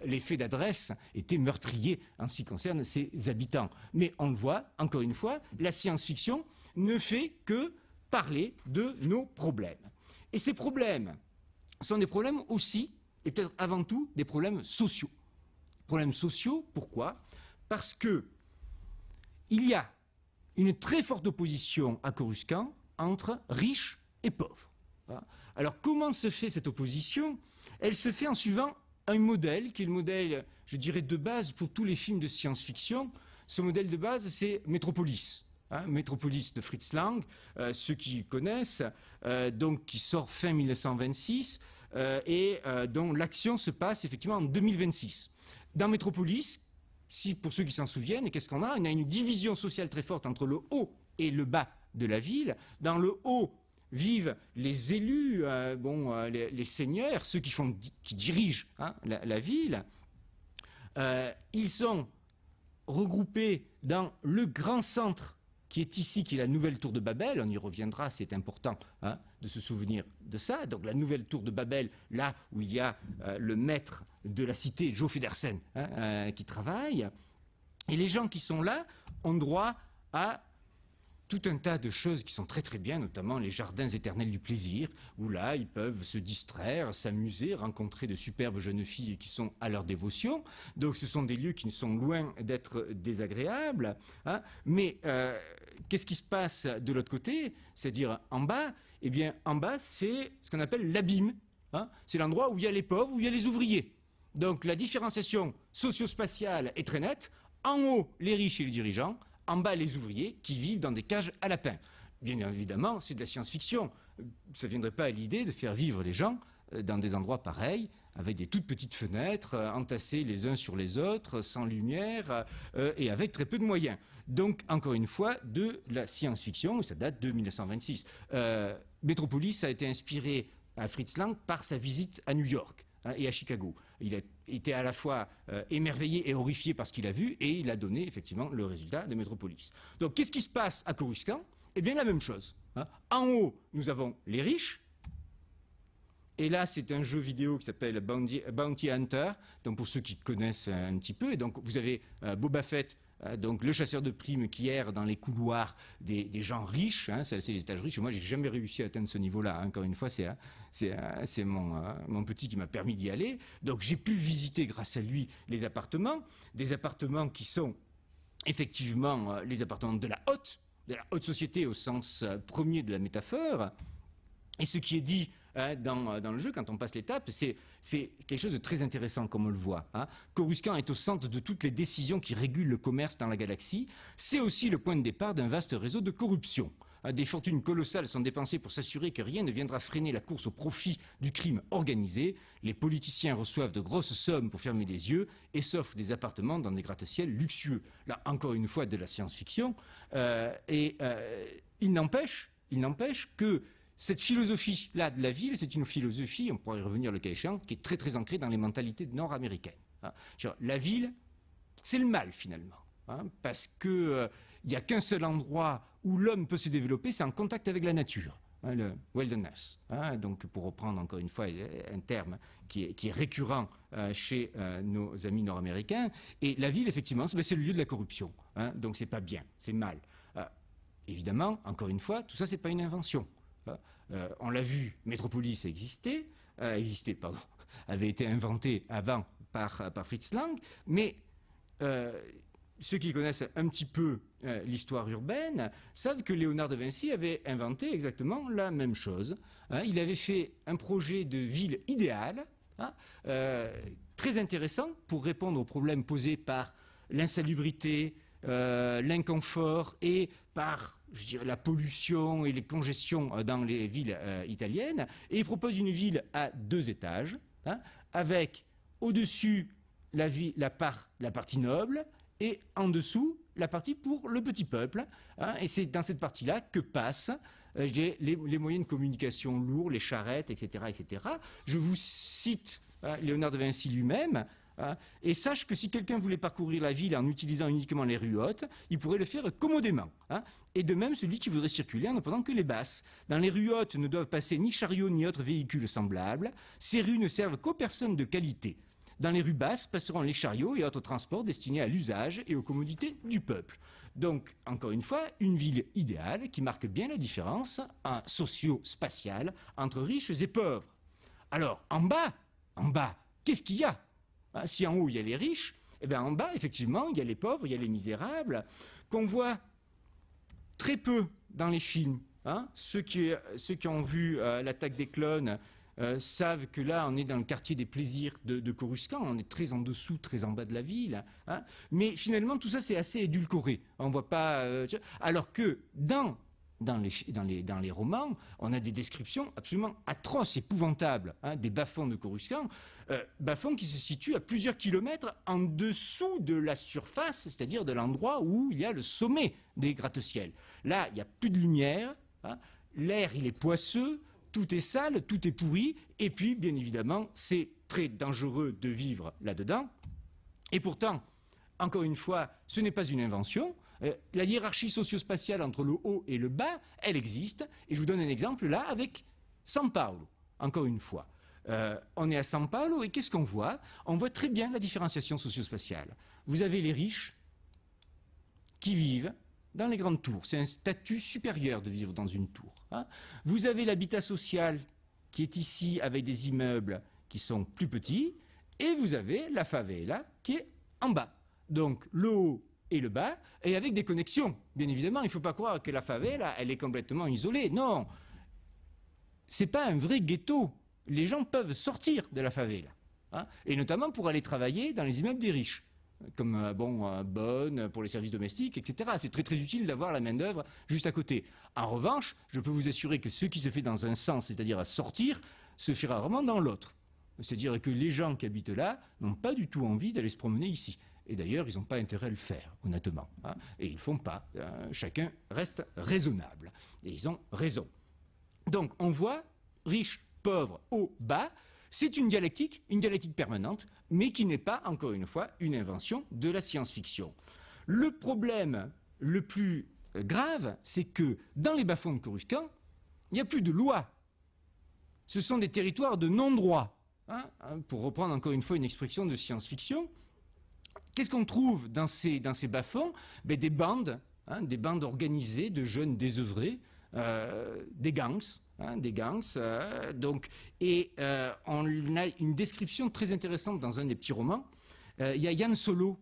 L'effet d'adresse était meurtrier en ce qui concerne ses habitants. Mais on le voit, encore une fois, la science-fiction ne fait que parler de nos problèmes. Et ces problèmes sont des problèmes aussi, et peut-être avant tout, des problèmes sociaux. Problèmes sociaux, pourquoi ? Parce qu'il y a une très forte opposition à Coruscant entre riches et pauvres. Alors comment se fait cette opposition? Elle se fait en suivant un modèle qui est le modèle, je dirais, de base pour tous les films de science-fiction. Ce modèle de base, c'est Metropolis. Metropolis de Fritz Lang, ceux qui connaissent, donc qui sort fin 1926 et dont l'action se passe effectivement en 2026. Dans Metropolis, pour ceux qui s'en souviennent, qu'est-ce qu'on a? On a une division sociale très forte entre le haut et le bas de la ville. Dans le haut vivent les élus, les seigneurs, ceux qui dirigent la ville. Ils sont regroupés dans le grand centre qui est ici, qui est la nouvelle tour de Babel. On y reviendra, c'est important hein, de se souvenir de ça. Donc la nouvelle tour de Babel, là où il y a le maître de la cité, Joe Federsen, hein, qui travaille. Et les gens qui sont là ont droit à tout un tas de choses qui sont très très bien, notamment les jardins éternels du plaisir, où là, ils peuvent se distraire, s'amuser, rencontrer de superbes jeunes filles qui sont à leur dévotion. Donc ce sont des lieux qui ne sont loin d'être désagréables. Hein. Mais qu'est-ce qui se passe de l'autre côté? C'est-à-dire en bas, eh bien en bas, c'est ce qu'on appelle l'abîme. Hein. C'est l'endroit où il y a les pauvres, où il y a les ouvriers. Donc la différenciation socio-spatiale est très nette. En haut, les riches et les dirigeants. En bas, les ouvriers qui vivent dans des cages à lapins. Bien évidemment, c'est de la science-fiction. Ça ne viendrait pas à l'idée de faire vivre les gens dans des endroits pareils, avec des toutes petites fenêtres, entassés les uns sur les autres, sans lumière, et avec très peu de moyens. Donc, encore une fois, de la science-fiction, et ça date de 1926. Metropolis a été inspiré à Fritz Lang par sa visite à New York et à Chicago. Il a été à la fois émerveillé et horrifié par ce qu'il a vu, et il a donné effectivement le résultat de Metropolis. Donc qu'est-ce qui se passe à Coruscant? Eh bien la même chose. Hein. En haut, nous avons les riches, et là c'est un jeu vidéo qui s'appelle Bounty Hunter, donc pour ceux qui connaissent un petit peu, et donc vous avez Boba Fett, donc le chasseur de primes qui erre dans les couloirs des gens riches, hein, c'est les étages riches. Moi, j'ai jamais réussi à atteindre ce niveau-là. Hein. Encore une fois, c'est mon petit qui m'a permis d'y aller. Donc, j'ai pu visiter grâce à lui les appartements, des appartements qui sont effectivement les appartements de la haute société au sens premier de la métaphore. Et ce qui est dit dans le jeu, quand on passe l'étape, c'est quelque chose de très intéressant, comme on le voit. Hein. Coruscant est au centre de toutes les décisions qui régulent le commerce dans la galaxie. C'est aussi le point de départ d'un vaste réseau de corruption. Des fortunes colossales sont dépensées pour s'assurer que rien ne viendra freiner la course au profit du crime organisé. Les politiciens reçoivent de grosses sommes pour fermer les yeux et s'offrent des appartements dans des gratte-ciel luxueux. Là, encore une fois, de la science-fiction. Il n'empêche que cette philosophie-là de la ville, c'est une philosophie, on pourrait y revenir le cas échéant, qui est très très ancrée dans les mentalités nord-américaines. Hein. La ville, c'est le mal finalement, hein, parce que il n'y a qu'un seul endroit où l'homme peut se développer, c'est en contact avec la nature, hein, le wilderness. Hein, donc pour reprendre encore une fois un terme qui est récurrent chez nos amis nord-américains, et la ville effectivement, c'est le lieu de la corruption. Hein, donc c'est pas bien, c'est mal. Évidemment, encore une fois, tout ça c'est pas une invention. On l'a vu, Metropolis avait été inventé avant par Fritz Lang, mais ceux qui connaissent un petit peu l'histoire urbaine savent que Léonard de Vinci avait inventé exactement la même chose. Hein. Il avait fait un projet de ville idéale, hein, très intéressant pour répondre aux problèmes posés par l'insalubrité, l'inconfort et par, je dirais, la pollution et les congestions dans les villes italiennes. Et il propose une ville à 2 étages, hein, avec au-dessus la partie noble et en dessous la partie pour le petit peuple. Hein, et c'est dans cette partie-là que passent les moyens de communication lourds, les charrettes, etc., etc. Je vous cite Léonard de Vinci lui-même. Et sache que si quelqu'un voulait parcourir la ville en utilisant uniquement les rues hautes, il pourrait le faire commodément. Hein. Et de même, celui qui voudrait circuler en ne prenant que les basses. Dans les rues hautes ne doivent passer ni chariots ni autres véhicules semblables. Ces rues ne servent qu'aux personnes de qualité. Dans les rues basses passeront les chariots et autres transports destinés à l'usage et aux commodités du peuple. Donc, encore une fois, une ville idéale qui marque bien la différence socio-spatiale entre riches et pauvres. Alors, en bas, qu'est-ce qu'il y a? Si en haut il y a les riches, eh bien en bas, effectivement, il y a les pauvres, il y a les misérables, qu'on voit très peu dans les films. Hein. Ceux qui ont vu l'attaque des clones savent que là, on est dans le quartier des plaisirs de Coruscant, on est très en dessous, très en bas de la ville. Hein. Mais finalement, tout ça, c'est assez édulcoré. On voit pas. Alors que dans les romans, on a des descriptions absolument atroces, épouvantables, hein, des bas-fonds de Coruscant, bas-fonds qui se situent à plusieurs kilomètres en dessous de la surface, c'est-à-dire de l'endroit où il y a le sommet des gratte-ciel. Là, il n'y a plus de lumière, hein, l'air, il est poisseux, tout est sale, tout est pourri, et puis, bien évidemment, c'est très dangereux de vivre là-dedans. Et pourtant, encore une fois, ce n'est pas une invention. La hiérarchie socio-spatiale entre le haut et le bas, elle existe. Et je vous donne un exemple là avec São Paulo, encore une fois. On est à São Paulo et qu'est-ce qu'on voit? On voit très bien la différenciation socio-spatiale. Vous avez les riches qui vivent dans les grandes tours. C'est un statut supérieur de vivre dans une tour. Hein. Vous avez l'habitat social qui est ici avec des immeubles qui sont plus petits et vous avez la favela qui est en bas. Donc le haut et le bas et avec des connexions. Bien évidemment, il ne faut pas croire que la favela, elle est complètement isolée. Non, c'est pas un vrai ghetto. Les gens peuvent sortir de la favela, hein, et notamment pour aller travailler dans les immeubles des riches, comme Bonne, pour les services domestiques, etc. C'est très très utile d'avoir la main-d'œuvre juste à côté. En revanche, je peux vous assurer que ce qui se fait dans un sens, c'est-à-dire à sortir, se fait rarement dans l'autre. C'est-à-dire que les gens qui habitent là n'ont pas du tout envie d'aller se promener ici. Et d'ailleurs, ils n'ont pas intérêt à le faire, honnêtement. Hein, et ils ne le font pas. Chacun reste raisonnable. Et ils ont raison. Donc, on voit riche, pauvre, haut, bas. C'est une dialectique permanente, mais qui n'est pas, encore une fois, une invention de la science-fiction. Le problème le plus grave, c'est que dans les bas-fonds de Coruscant, il n'y a plus de loi. Ce sont des territoires de non-droit. Hein, pour reprendre encore une fois une expression de science-fiction, qu'est-ce qu'on trouve dans ces bas-fonds? Des bandes, hein, des bandes organisées de jeunes désœuvrés, des gangs, hein, donc, et on a une description très intéressante dans un des petits romans. Il y a Han Solo,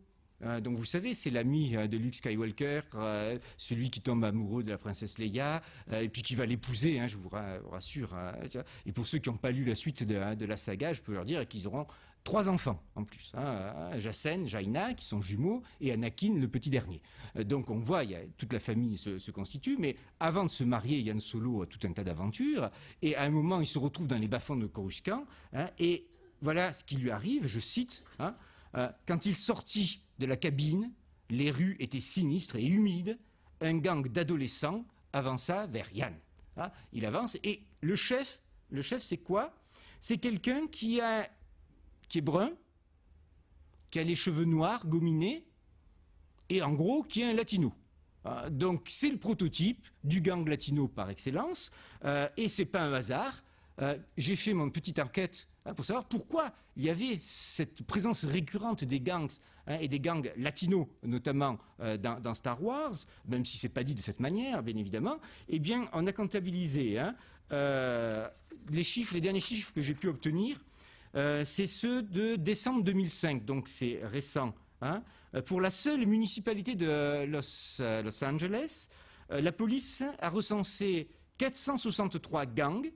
donc vous savez, c'est l'ami de Luke Skywalker, celui qui tombe amoureux de la princesse Leia, et puis qui va l'épouser, hein, je vous rassure. Et pour ceux qui n'ont pas lu la suite de la saga, je peux leur dire qu'ils auront 3 enfants en plus, hein, Jacen, Jaina, qui sont jumeaux, et Anakin, le petit dernier. Donc on voit, toute la famille se constitue, mais avant de se marier, Yann Solo a tout un tas d'aventures, et à un moment, il se retrouve dans les bas-fonds de Coruscant, hein, et voilà ce qui lui arrive, je cite, hein, quand il sortit de la cabine, les rues étaient sinistres et humides, un gang d'adolescents avança vers Yann. Hein, il avance, et le chef c'est quoi? C'est quelqu'un qui est brun, qui a les cheveux noirs, gominés, et en gros, qui est un latino. Donc c'est le prototype du gang latino par excellence, et c'est pas un hasard. J'ai fait mon petite enquête pour savoir pourquoi il y avait cette présence récurrente des gangs, hein, et des gangs latinos, notamment dans Star Wars, même si c'est pas dit de cette manière, bien évidemment. Eh bien, on a comptabilisé, hein, les derniers chiffres que j'ai pu obtenir. C'est ceux de décembre 2005, donc c'est récent. Hein. Pour la seule municipalité de Los Angeles, la police a recensé 463 gangs,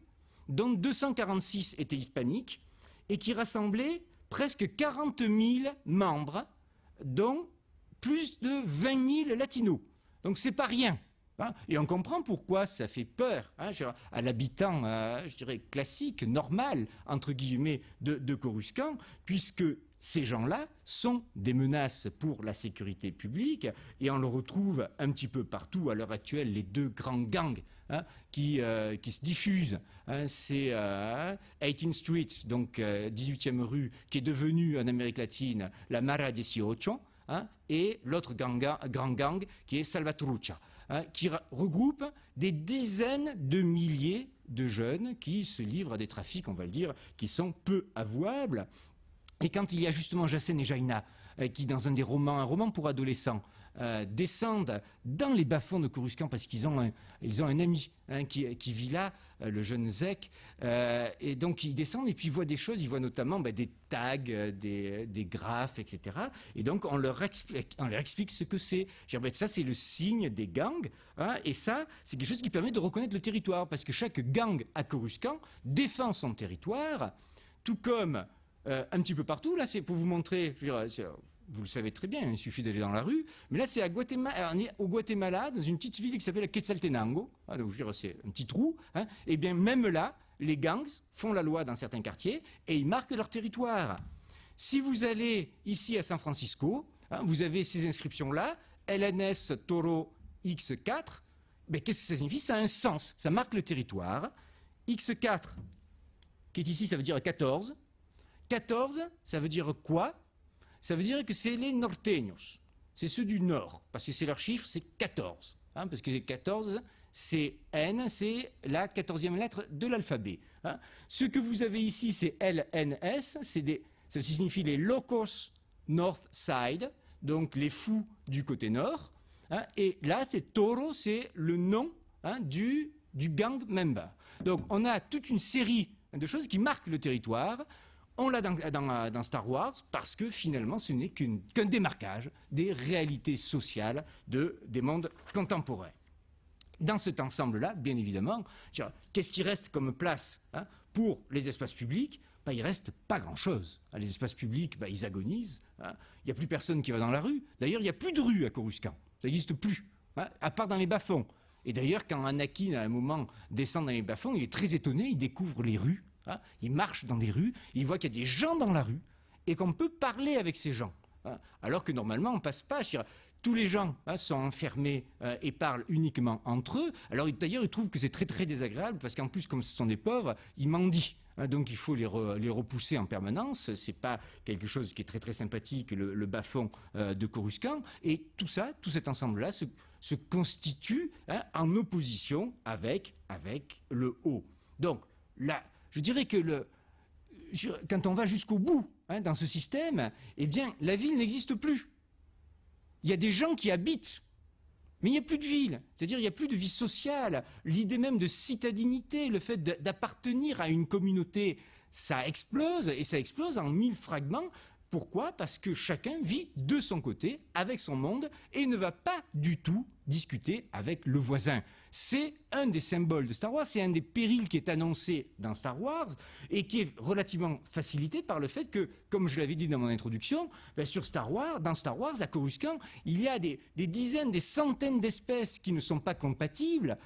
dont 246 étaient hispaniques, et qui rassemblaient presque 40 000 membres, dont plus de 20 000 latinos. Donc c'est pas rien. Hein, et on comprend pourquoi ça fait peur, hein, à l'habitant, je dirais, classique, normal, entre guillemets, de Coruscant, puisque ces gens-là sont des menaces pour la sécurité publique, et on le retrouve un petit peu partout à l'heure actuelle, les 2 grands gangs, hein, qui se diffusent. Hein, c'est 18th Street, donc 18e rue, qui est devenue en Amérique latine la Mara 18, hein, et l'autre grand gang qui est Salvatrucha. Hein, qui regroupe des dizaines de milliers de jeunes qui se livrent à des trafics, on va le dire, qui sont peu avouables. Et quand il y a justement Jacen et Jaina, qui dans un roman pour adolescents, descendent dans les bas-fonds de Coruscant parce qu'ils ont un ami, hein, qui vit là, le jeune Zek, et donc ils descendent et puis ils voient des choses, ils voient notamment des tags, des graphes, etc. Et donc on leur explique ce que c'est. Ça c'est le signe des gangs, hein, et ça c'est quelque chose qui permet de reconnaître le territoire, parce que chaque gang à Coruscant défend son territoire, tout comme un petit peu partout. Là c'est pour vous montrer, vous le savez très bien, il suffit d'aller dans la rue. Mais là, c'est à Guatemala, on est au Guatemala, dans une petite ville qui s'appelle Quetzaltenango. Ah, donc, c'est un petit trou. Hein, et bien, même là, les gangs font la loi dans certains quartiers et ils marquent leur territoire. Si vous allez ici à San Francisco, hein, vous avez ces inscriptions-là, LNS Toro X4. Mais qu'est-ce que ça signifie? Ça a un sens. Ça marque le territoire. X4, qui est ici, ça veut dire 14. 14, ça veut dire quoi? Ça veut dire que c'est les norteños. c'est ceux du Nord, parce que c'est leur chiffre, c'est 14. Hein, parce que 14, c'est N, c'est la 14e lettre de l'alphabet. Hein. Ce que vous avez ici, c'est LNS, ça signifie les Locos North Side, donc les fous du côté nord. Hein, et là, c'est Toro, c'est le nom du gang member. Donc on a toute une série de choses qui marquent le territoire. On l'a dans Star Wars parce que finalement ce n'est qu'un démarquage des réalités sociales des mondes contemporains. Dans cet ensemble-là, bien évidemment, qu'est-ce qui reste comme place pour les espaces publics? Il ne reste pas grand-chose. Les espaces publics, ils agonisent. Il n'y a plus personne qui va dans la rue. D'ailleurs, il n'y a plus de rue à Coruscant. Ça n'existe plus, à part dans les bas-fonds. Et d'ailleurs, quand Anakin, à un moment, descend dans les bas-fonds, il est très étonné, il découvre les rues. Il marche dans des rues, il voit qu'il y a des gens dans la rue et qu'on peut parler avec ces gens. Alors que normalement, on ne passe pas. Tous les gens sont enfermés et parlent uniquement entre eux. Alors d'ailleurs, ils trouvent que c'est très très désagréable parce qu'en plus, comme ce sont des pauvres, ils mendient. Donc il faut les repousser en permanence. Ce n'est pas quelque chose qui est très très sympathique, le bas-fond de Coruscant. Et tout ça, tout cet ensemble-là se constitue en opposition avec le haut. Donc là, je dirais que quand on va jusqu'au bout dans ce système, eh bien la ville n'existe plus. Il y a des gens qui habitent, mais il n'y a plus de ville, c'est-à-dire il n'y a plus de vie sociale. L'idée même de citadinité, le fait d'appartenir à une communauté, ça explose, et ça explose en 1000 fragments. Pourquoi? Parce que chacun vit de son côté, avec son monde, et ne va pas du tout discuter avec le voisin. C'est un des symboles de Star Wars, c'est un des périls qui est annoncé dans Star Wars, et qui est relativement facilité par le fait que, comme je l'avais dit dans mon introduction, dans Star Wars, à Coruscant, il y a des dizaines, des centaines d'espèces qui ne sont pas compatibles.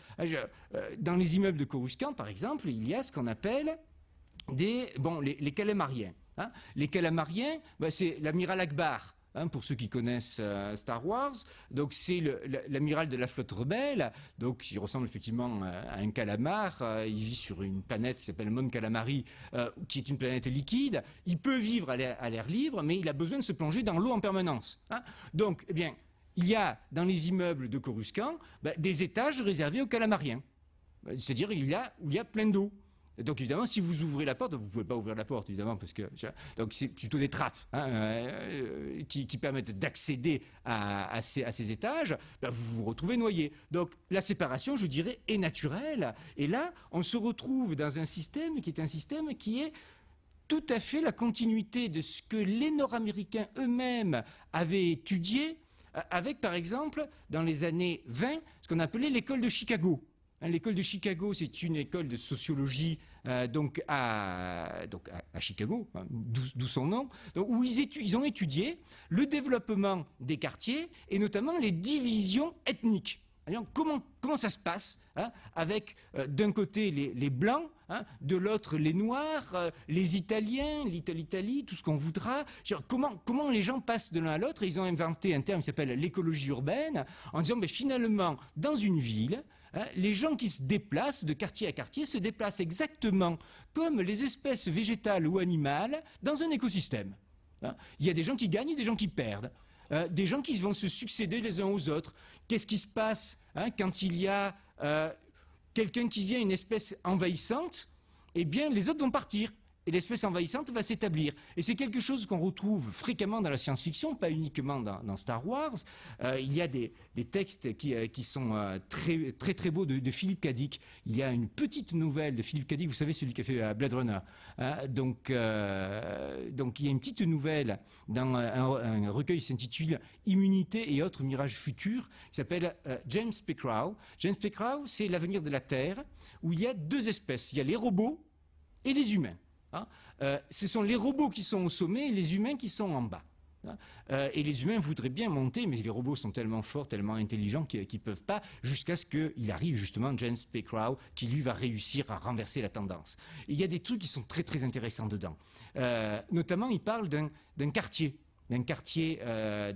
Dans les immeubles de Coruscant, par exemple, il y a ce qu'on appelle les calamariens. Les calamariens, c'est l'amiral Akbar, pour ceux qui connaissent Star Wars. Donc c'est l'amiral de la flotte rebelle, donc il ressemble effectivement à un calamar. Il vit sur une planète qui s'appelle Mon Calamari, qui est une planète liquide. Il peut vivre à l'air libre, mais il a besoin de se plonger dans l'eau en permanence. Donc, eh bien, il y a dans les immeubles de Coruscant des étages réservés aux calamariens. C'est-à-dire où il y a plein d'eau. Donc évidemment, si vous ouvrez la porte, vous ne pouvez pas ouvrir la porte, évidemment, parce que donc c'est plutôt des trappes qui permettent d'accéder à ces étages. Vous vous retrouvez noyé. Donc la séparation, je dirais, est naturelle. Et là, on se retrouve dans un système qui est tout à fait la continuité de ce que les Nord-Américains eux-mêmes avaient étudié, avec par exemple, dans les années 20, ce qu'on appelait l'école de Chicago. L'école de Chicago, c'est une école de sociologie donc à Chicago, d'où son nom, donc, où ils ont étudié le développement des quartiers et notamment les divisions ethniques. Alors, comment ça se passe avec d'un côté les Blancs, de l'autre les Noirs, les Italiens, l'Italie, tout ce qu'on voudra. Comment les gens passent de l'un à l'autre? Et ils ont inventé un terme qui s'appelle l'écologie urbaine, en disant finalement, dans une ville, les gens qui se déplacent de quartier à quartier se déplacent exactement comme les espèces végétales ou animales dans un écosystème. Il y a des gens qui gagnent et des gens qui perdent. Des gens qui vont se succéder les uns aux autres. Qu'est-ce qui se passe quand il y a quelqu'un qui vient, une espèce envahissante? Eh bien, les autres vont partir. Et l'espèce envahissante va s'établir. Et c'est quelque chose qu'on retrouve fréquemment dans la science-fiction, pas uniquement dans Star Wars. Il y a des textes qui sont très, très, très beaux de Philippe K. Dick. Il y a une petite nouvelle de Philippe K. Dick, vous savez, celui qui a fait Blade Runner. Donc il y a une petite nouvelle dans un recueil qui s'intitule Immunité et autres mirages futurs, qui s'appelle James P. Crow. James P. Crow, c'est l'avenir de la Terre, où il y a deux espèces. Il y a les robots et les humains. Ce sont les robots qui sont au sommet et les humains qui sont en bas. Et les humains voudraient bien monter, mais les robots sont tellement forts, tellement intelligents qu'ils ne peuvent pas, jusqu'à ce qu'il arrive justement James P. Crow, qui lui va réussir à renverser la tendance. Et il y a des trucs qui sont très très intéressants dedans. Notamment, il parle d'un quartier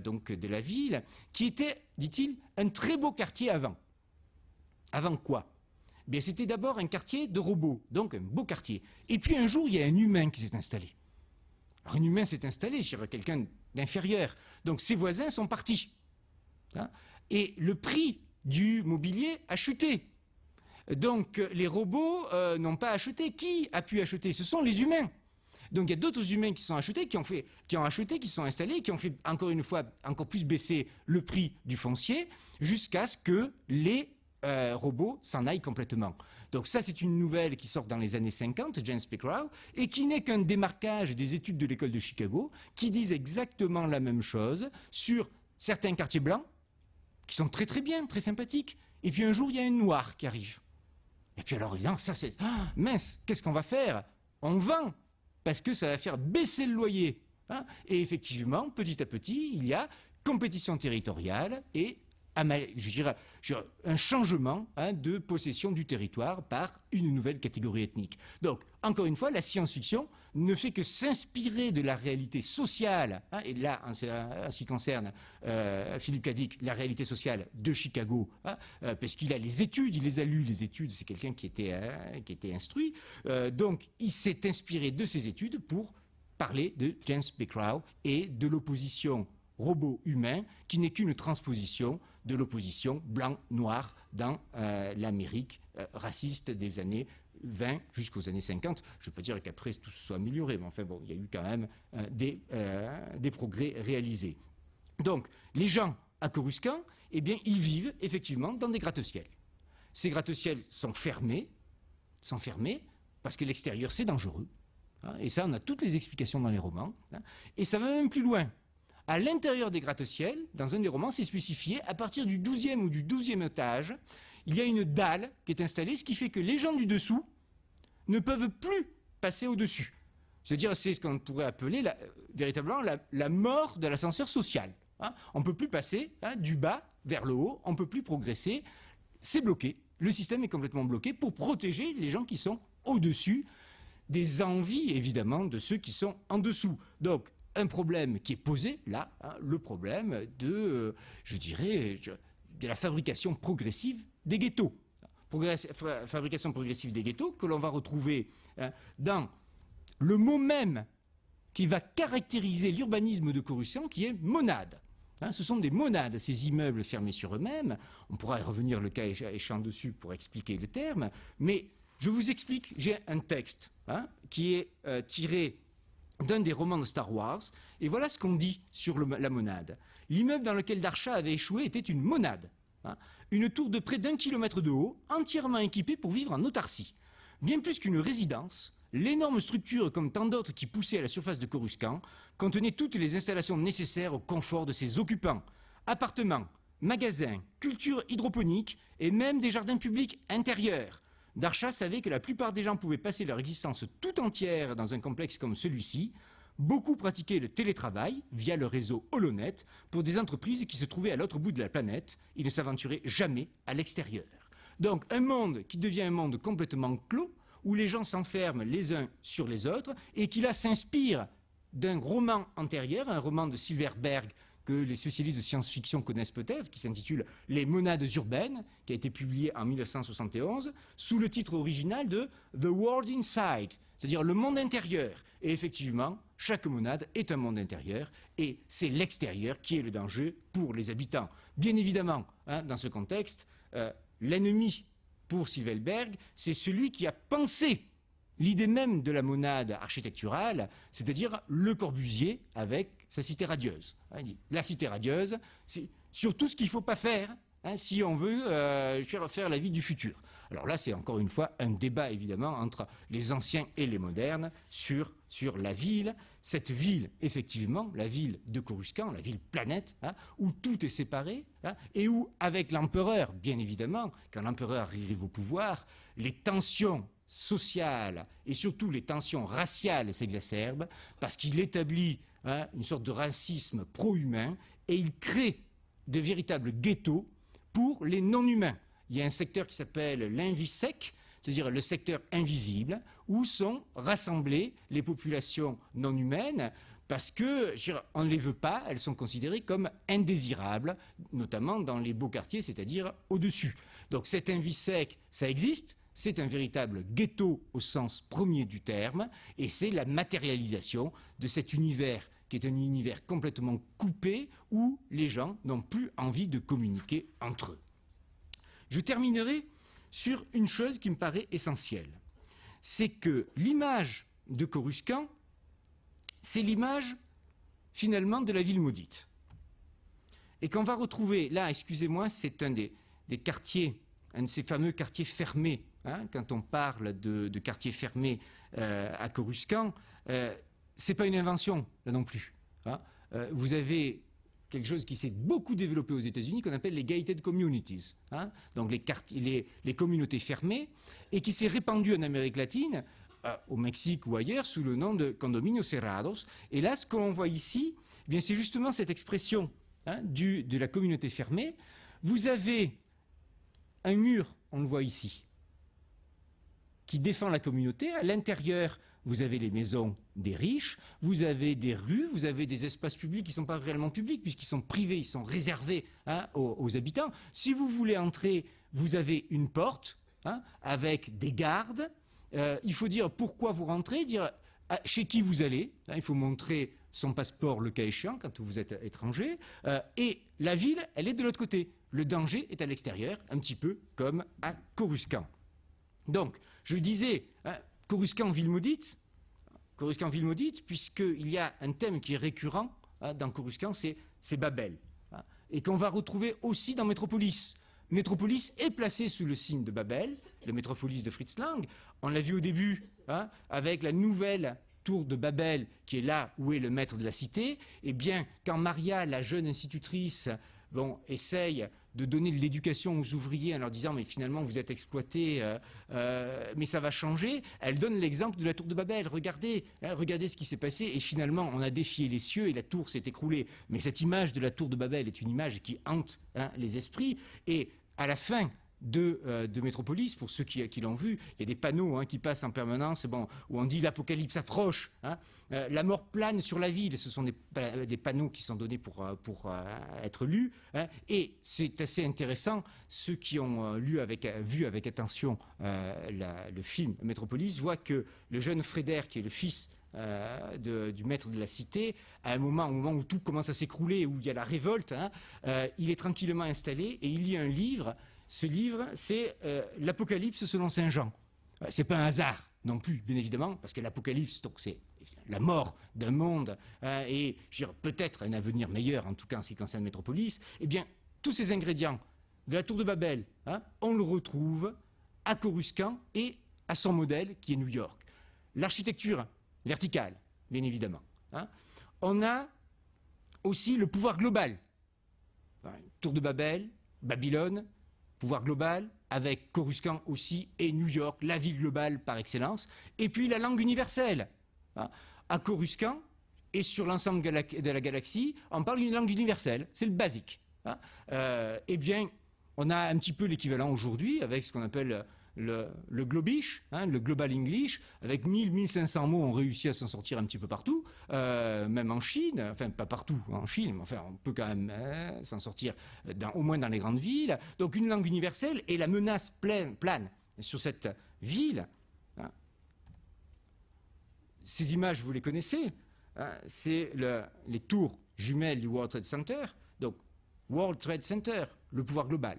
donc de la ville, qui était, dit-il, un très beau quartier avant. Avant quoi? Bien, c'était d'abord un quartier de robots, donc un beau quartier. Et puis un jour, il y a un humain qui s'est installé. Alors un humain s'est installé sur quelqu'un d'inférieur. Donc ses voisins sont partis. hein, et le prix du mobilier a chuté. Donc les robots n'ont pas acheté. Qui a pu acheter? Ce sont les humains. Donc il y a d'autres humains qui sont achetés, qui ont acheté, qui sont installés, qui ont fait encore une fois encore plus baisser le prix du foncier, jusqu'à ce que les robots s'en aillent complètement. Donc ça, c'est une nouvelle qui sort dans les années 50, James Pickrell, et qui n'est qu'un démarquage des études de l'école de Chicago, qui disent exactement la même chose sur certains quartiers blancs, qui sont très très bien, très sympathiques. Et puis un jour, il y a un noir qui arrive. Et puis alors, évidemment, ça c'est... Ah, mince, qu'est-ce qu'on va faire? On vend, parce que ça va faire baisser le loyer. Hein, et effectivement, petit à petit, il y a compétition territoriale et je dirais, un changement de possession du territoire par une nouvelle catégorie ethnique. Donc, encore une fois, la science-fiction ne fait que s'inspirer de la réalité sociale, et là, en ce qui concerne Philippe K. Dick, la réalité sociale de Chicago, parce qu'il a les études, il les a lues, les études, c'est quelqu'un qui était instruit, donc il s'est inspiré de ces études pour parler de James Pickrell et de l'opposition robot-humain, qui n'est qu'une transposition de l'opposition blanc-noir dans l'Amérique raciste des années 20 jusqu'aux années 50. Je ne veux pas dire qu'après tout se soit amélioré, mais enfin bon, il y a eu quand même des progrès réalisés. Donc, les gens à Coruscant, eh bien, ils vivent effectivement dans des gratte-ciels. Ces gratte-ciels sont fermés parce que l'extérieur c'est dangereux. Et ça, on a toutes les explications dans les romans. Et ça va même plus loin. À l'intérieur des gratte-ciels, dans un des romans, c'est spécifié, à partir du 12e ou du 12e étage, il y a une dalle qui est installée, ce qui fait que les gens du dessous ne peuvent plus passer au-dessus. C'est-à-dire, c'est ce qu'on pourrait appeler véritablement la mort de l'ascenseur social. On ne peut plus passer du bas vers le haut, on ne peut plus progresser. C'est bloqué. Le système est complètement bloqué pour protéger les gens qui sont au-dessus des envies, évidemment, de ceux qui sont en dessous. Donc, un problème qui est posé, là, le problème de, je dirais, de la fabrication progressive des ghettos. Fabrication progressive des ghettos que l'on va retrouver dans le mot même qui va caractériser l'urbanisme de Coruscant, qui est monade. Ce sont des monades, ces immeubles fermés sur eux-mêmes. On pourra y revenir le cas échéant dessus pour expliquer le terme, mais je vous explique, j'ai un texte qui est tiré d'un des romans de Star Wars, et voilà ce qu'on dit sur la monade. L'immeuble dans lequel Darsha avait échoué était une monade, une tour de près d'1 kilomètre de haut, entièrement équipée pour vivre en autarcie. Bien plus qu'une résidence, l'énorme structure, comme tant d'autres qui poussaient à la surface de Coruscant, contenait toutes les installations nécessaires au confort de ses occupants. Appartements, magasins, cultures hydroponiques et même des jardins publics intérieurs. Darsha savait que la plupart des gens pouvaient passer leur existence tout entière dans un complexe comme celui-ci. Beaucoup pratiquaient le télétravail via le réseau Holonet pour des entreprises qui se trouvaient à l'autre bout de la planète et ne s'aventuraient jamais à l'extérieur. Donc un monde qui devient un monde complètement clos, où les gens s'enferment les uns sur les autres et qui là s'inspire d'un roman antérieur, un roman de Silverberg que les spécialistes de science-fiction connaissent peut-être, qui s'intitule « Les monades urbaines », qui a été publié en 1971, sous le titre original de « The World Inside », c'est-à-dire le monde intérieur. Et effectivement, chaque monade est un monde intérieur, et c'est l'extérieur qui est le danger pour les habitants. Bien évidemment, dans ce contexte, l'ennemi pour Silverberg, c'est celui qui a pensé l'idée même de la monade architecturale, c'est-à-dire Le Corbusier avec sa cité radieuse. La cité radieuse, c'est surtout ce qu'il ne faut pas faire si on veut faire la ville du futur. Alors là, c'est encore une fois un débat évidemment entre les anciens et les modernes sur la ville. Cette ville, effectivement, la ville de Coruscant, la ville planète, où tout est séparé, et où, avec l'empereur, bien évidemment, quand l'empereur arrive au pouvoir, les tensions sociales et surtout les tensions raciales s'exacerbent parce qu'il établit une sorte de racisme pro-humain et il crée de véritables ghettos pour les non-humains. Il y a un secteur qui s'appelle l'invisec, c'est-à-dire le secteur invisible, où sont rassemblées les populations non humaines parce qu'on ne les veut pas, elles sont considérées comme indésirables, notamment dans les beaux quartiers, c'est-à-dire au-dessus. Donc cet invisec, ça existe. C'est un véritable ghetto au sens premier du terme, et c'est la matérialisation de cet univers qui est un univers complètement coupé où les gens n'ont plus envie de communiquer entre eux. Je terminerai sur une chose qui me paraît essentielle. C'est que l'image de Coruscant, c'est l'image finalement de la ville maudite. Et qu'on va retrouver, là, excusez-moi, c'est un des quartiers, un de ces fameux quartiers fermés, hein, quand on parle de quartiers fermés à Coruscant, c'est pas une invention, là non plus. Hein. Vous avez quelque chose qui s'est beaucoup développé aux États-Unis, qu'on appelle les gated communities, hein, donc les communautés fermées, et qui s'est répandu en Amérique latine, au Mexique ou ailleurs, sous le nom de condominios cerrados. Et là, ce que l'on voit ici, eh bien, c'est justement cette expression, hein, de la communauté fermée. Vous avez un mur, on le voit ici, qui défend la communauté. À l'intérieur, vous avez les maisons des riches, vous avez des rues, vous avez des espaces publics qui ne sont pas réellement publics, puisqu'ils sont privés, ils sont réservés, hein, aux habitants. Si vous voulez entrer, vous avez une porte, hein, avec des gardes. Il faut dire pourquoi vous rentrez, dire chez qui vous allez. Hein, il faut montrer son passeport, le cas échéant, quand vous êtes étranger. Et la ville, elle est de l'autre côté. Le danger est à l'extérieur, un petit peu comme à Coruscant. Donc, je disais, hein, Coruscant, ville maudite, puisqu'il y a un thème qui est récurrent, hein, dans Coruscant, c'est Babel, hein, et qu'on va retrouver aussi dans Métropolis. Métropolis est placé sous le signe de Babel, le Métropolis de Fritz Lang. On l'a vu au début, hein, avec la nouvelle tour de Babel, qui est là où est le maître de la cité. Eh bien, quand Maria, la jeune institutrice, essaye de donner de l'éducation aux ouvriers en leur disant mais finalement vous êtes exploités, mais ça va changer, elle donne l'exemple de la tour de Babel. Regardez, hein, regardez ce qui s'est passé, et finalement on a défié les cieux et la tour s'est écroulée. Mais cette image de la tour de Babel est une image qui hante, hein, les esprits, et à la fin de Métropolis, pour ceux qui l'ont vu, il y a des panneaux, hein, qui passent en permanence, où on dit l'apocalypse approche, hein, la mort plane sur la ville. Ce sont des panneaux qui sont donnés pour être lus, hein, et c'est assez intéressant. Ceux qui ont vu avec attention le film Métropolis voient que le jeune Frédère, qui est le fils du maître de la cité, au moment où tout commence à s'écrouler, où il y a la révolte, hein, il est tranquillement installé et il lit un livre. Ce livre, c'est l'Apocalypse selon Saint Jean. C'est pas un hasard non plus, bien évidemment, parce que l'Apocalypse, donc c'est la mort d'un monde, et peut-être un avenir meilleur, en tout cas en ce qui concerne Métropolis. Eh bien, tous ces ingrédients de la tour de Babel, hein, on le retrouve à Coruscant et à son modèle qui est New York. L'architecture verticale, bien évidemment. Hein. On a aussi le pouvoir global. Tour de Babel, Babylone, pouvoir global, avec Coruscant aussi, et New York, la ville globale par excellence. Et puis la langue universelle. Hein. À Coruscant et sur l'ensemble de la galaxie, on parle une langue universelle, c'est le basique. Hein. Eh bien, on a un petit peu l'équivalent aujourd'hui avec ce qu'on appelle le globish, hein, le global English, avec 1000-1500 mots, on réussit à s'en sortir un petit peu partout, même en Chine, enfin pas partout en Chine, mais enfin on peut quand même s'en sortir au moins dans les grandes villes. Donc une langue universelle, et la menace plane sur cette ville. Hein. Ces images, vous les connaissez, hein, c'est les tours jumelles du World Trade Center. Donc World Trade Center, le pouvoir global,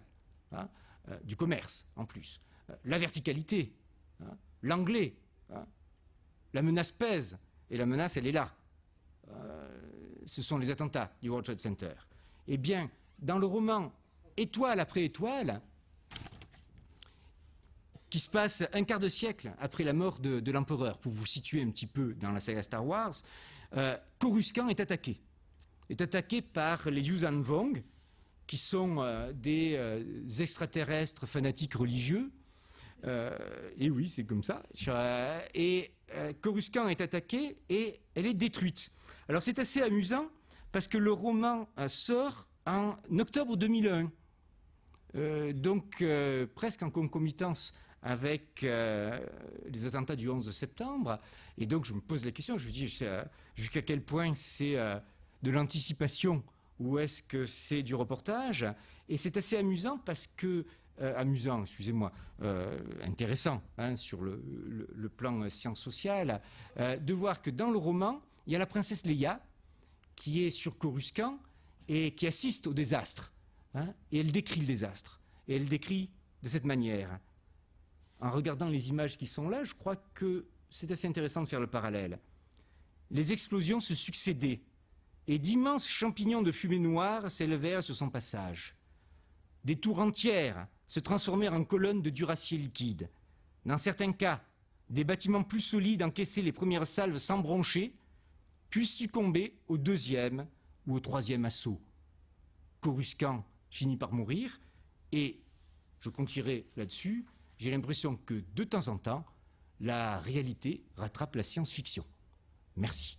hein, du commerce en plus. La verticalité, hein, l'anglais, hein, la menace pèse, et la menace, elle est là. Ce sont les attentats du World Trade Center. Eh bien, dans le roman Étoile après étoile, qui se passe un quart de siècle après la mort de l'empereur, pour vous situer un petit peu dans la saga Star Wars, Coruscant est attaqué. Est attaqué par les Yuuzhan Vong, qui sont des extraterrestres fanatiques religieux. Et oui, c'est comme ça. Et Coruscant est attaquée et elle est détruite. Alors c'est assez amusant parce que le roman sort en octobre 2001. Donc presque en concomitance avec les attentats du 11 septembre. Et donc je me pose la question, je me dis jusqu'à quel point c'est de l'anticipation ou est-ce que c'est du reportage. Et c'est assez amusant parce que intéressant, hein, sur le plan science sociale, de voir que dans le roman, il y a la princesse Leia qui est sur Coruscant et qui assiste au désastre. Hein, et elle décrit le désastre. Et elle décrit de cette manière. En regardant les images qui sont là, je crois que c'est assez intéressant de faire le parallèle. Les explosions se succédaient et d'immenses champignons de fumée noire s'élevèrent sur son passage. Des tours entières se transformèrent en colonnes de duracier liquide. Dans certains cas, des bâtiments plus solides encaissaient les premières salves sans broncher, puis succombaient au deuxième ou au troisième assaut. Coruscant finit par mourir, et je conclurai là-dessus, j'ai l'impression que de temps en temps, la réalité rattrape la science-fiction. Merci.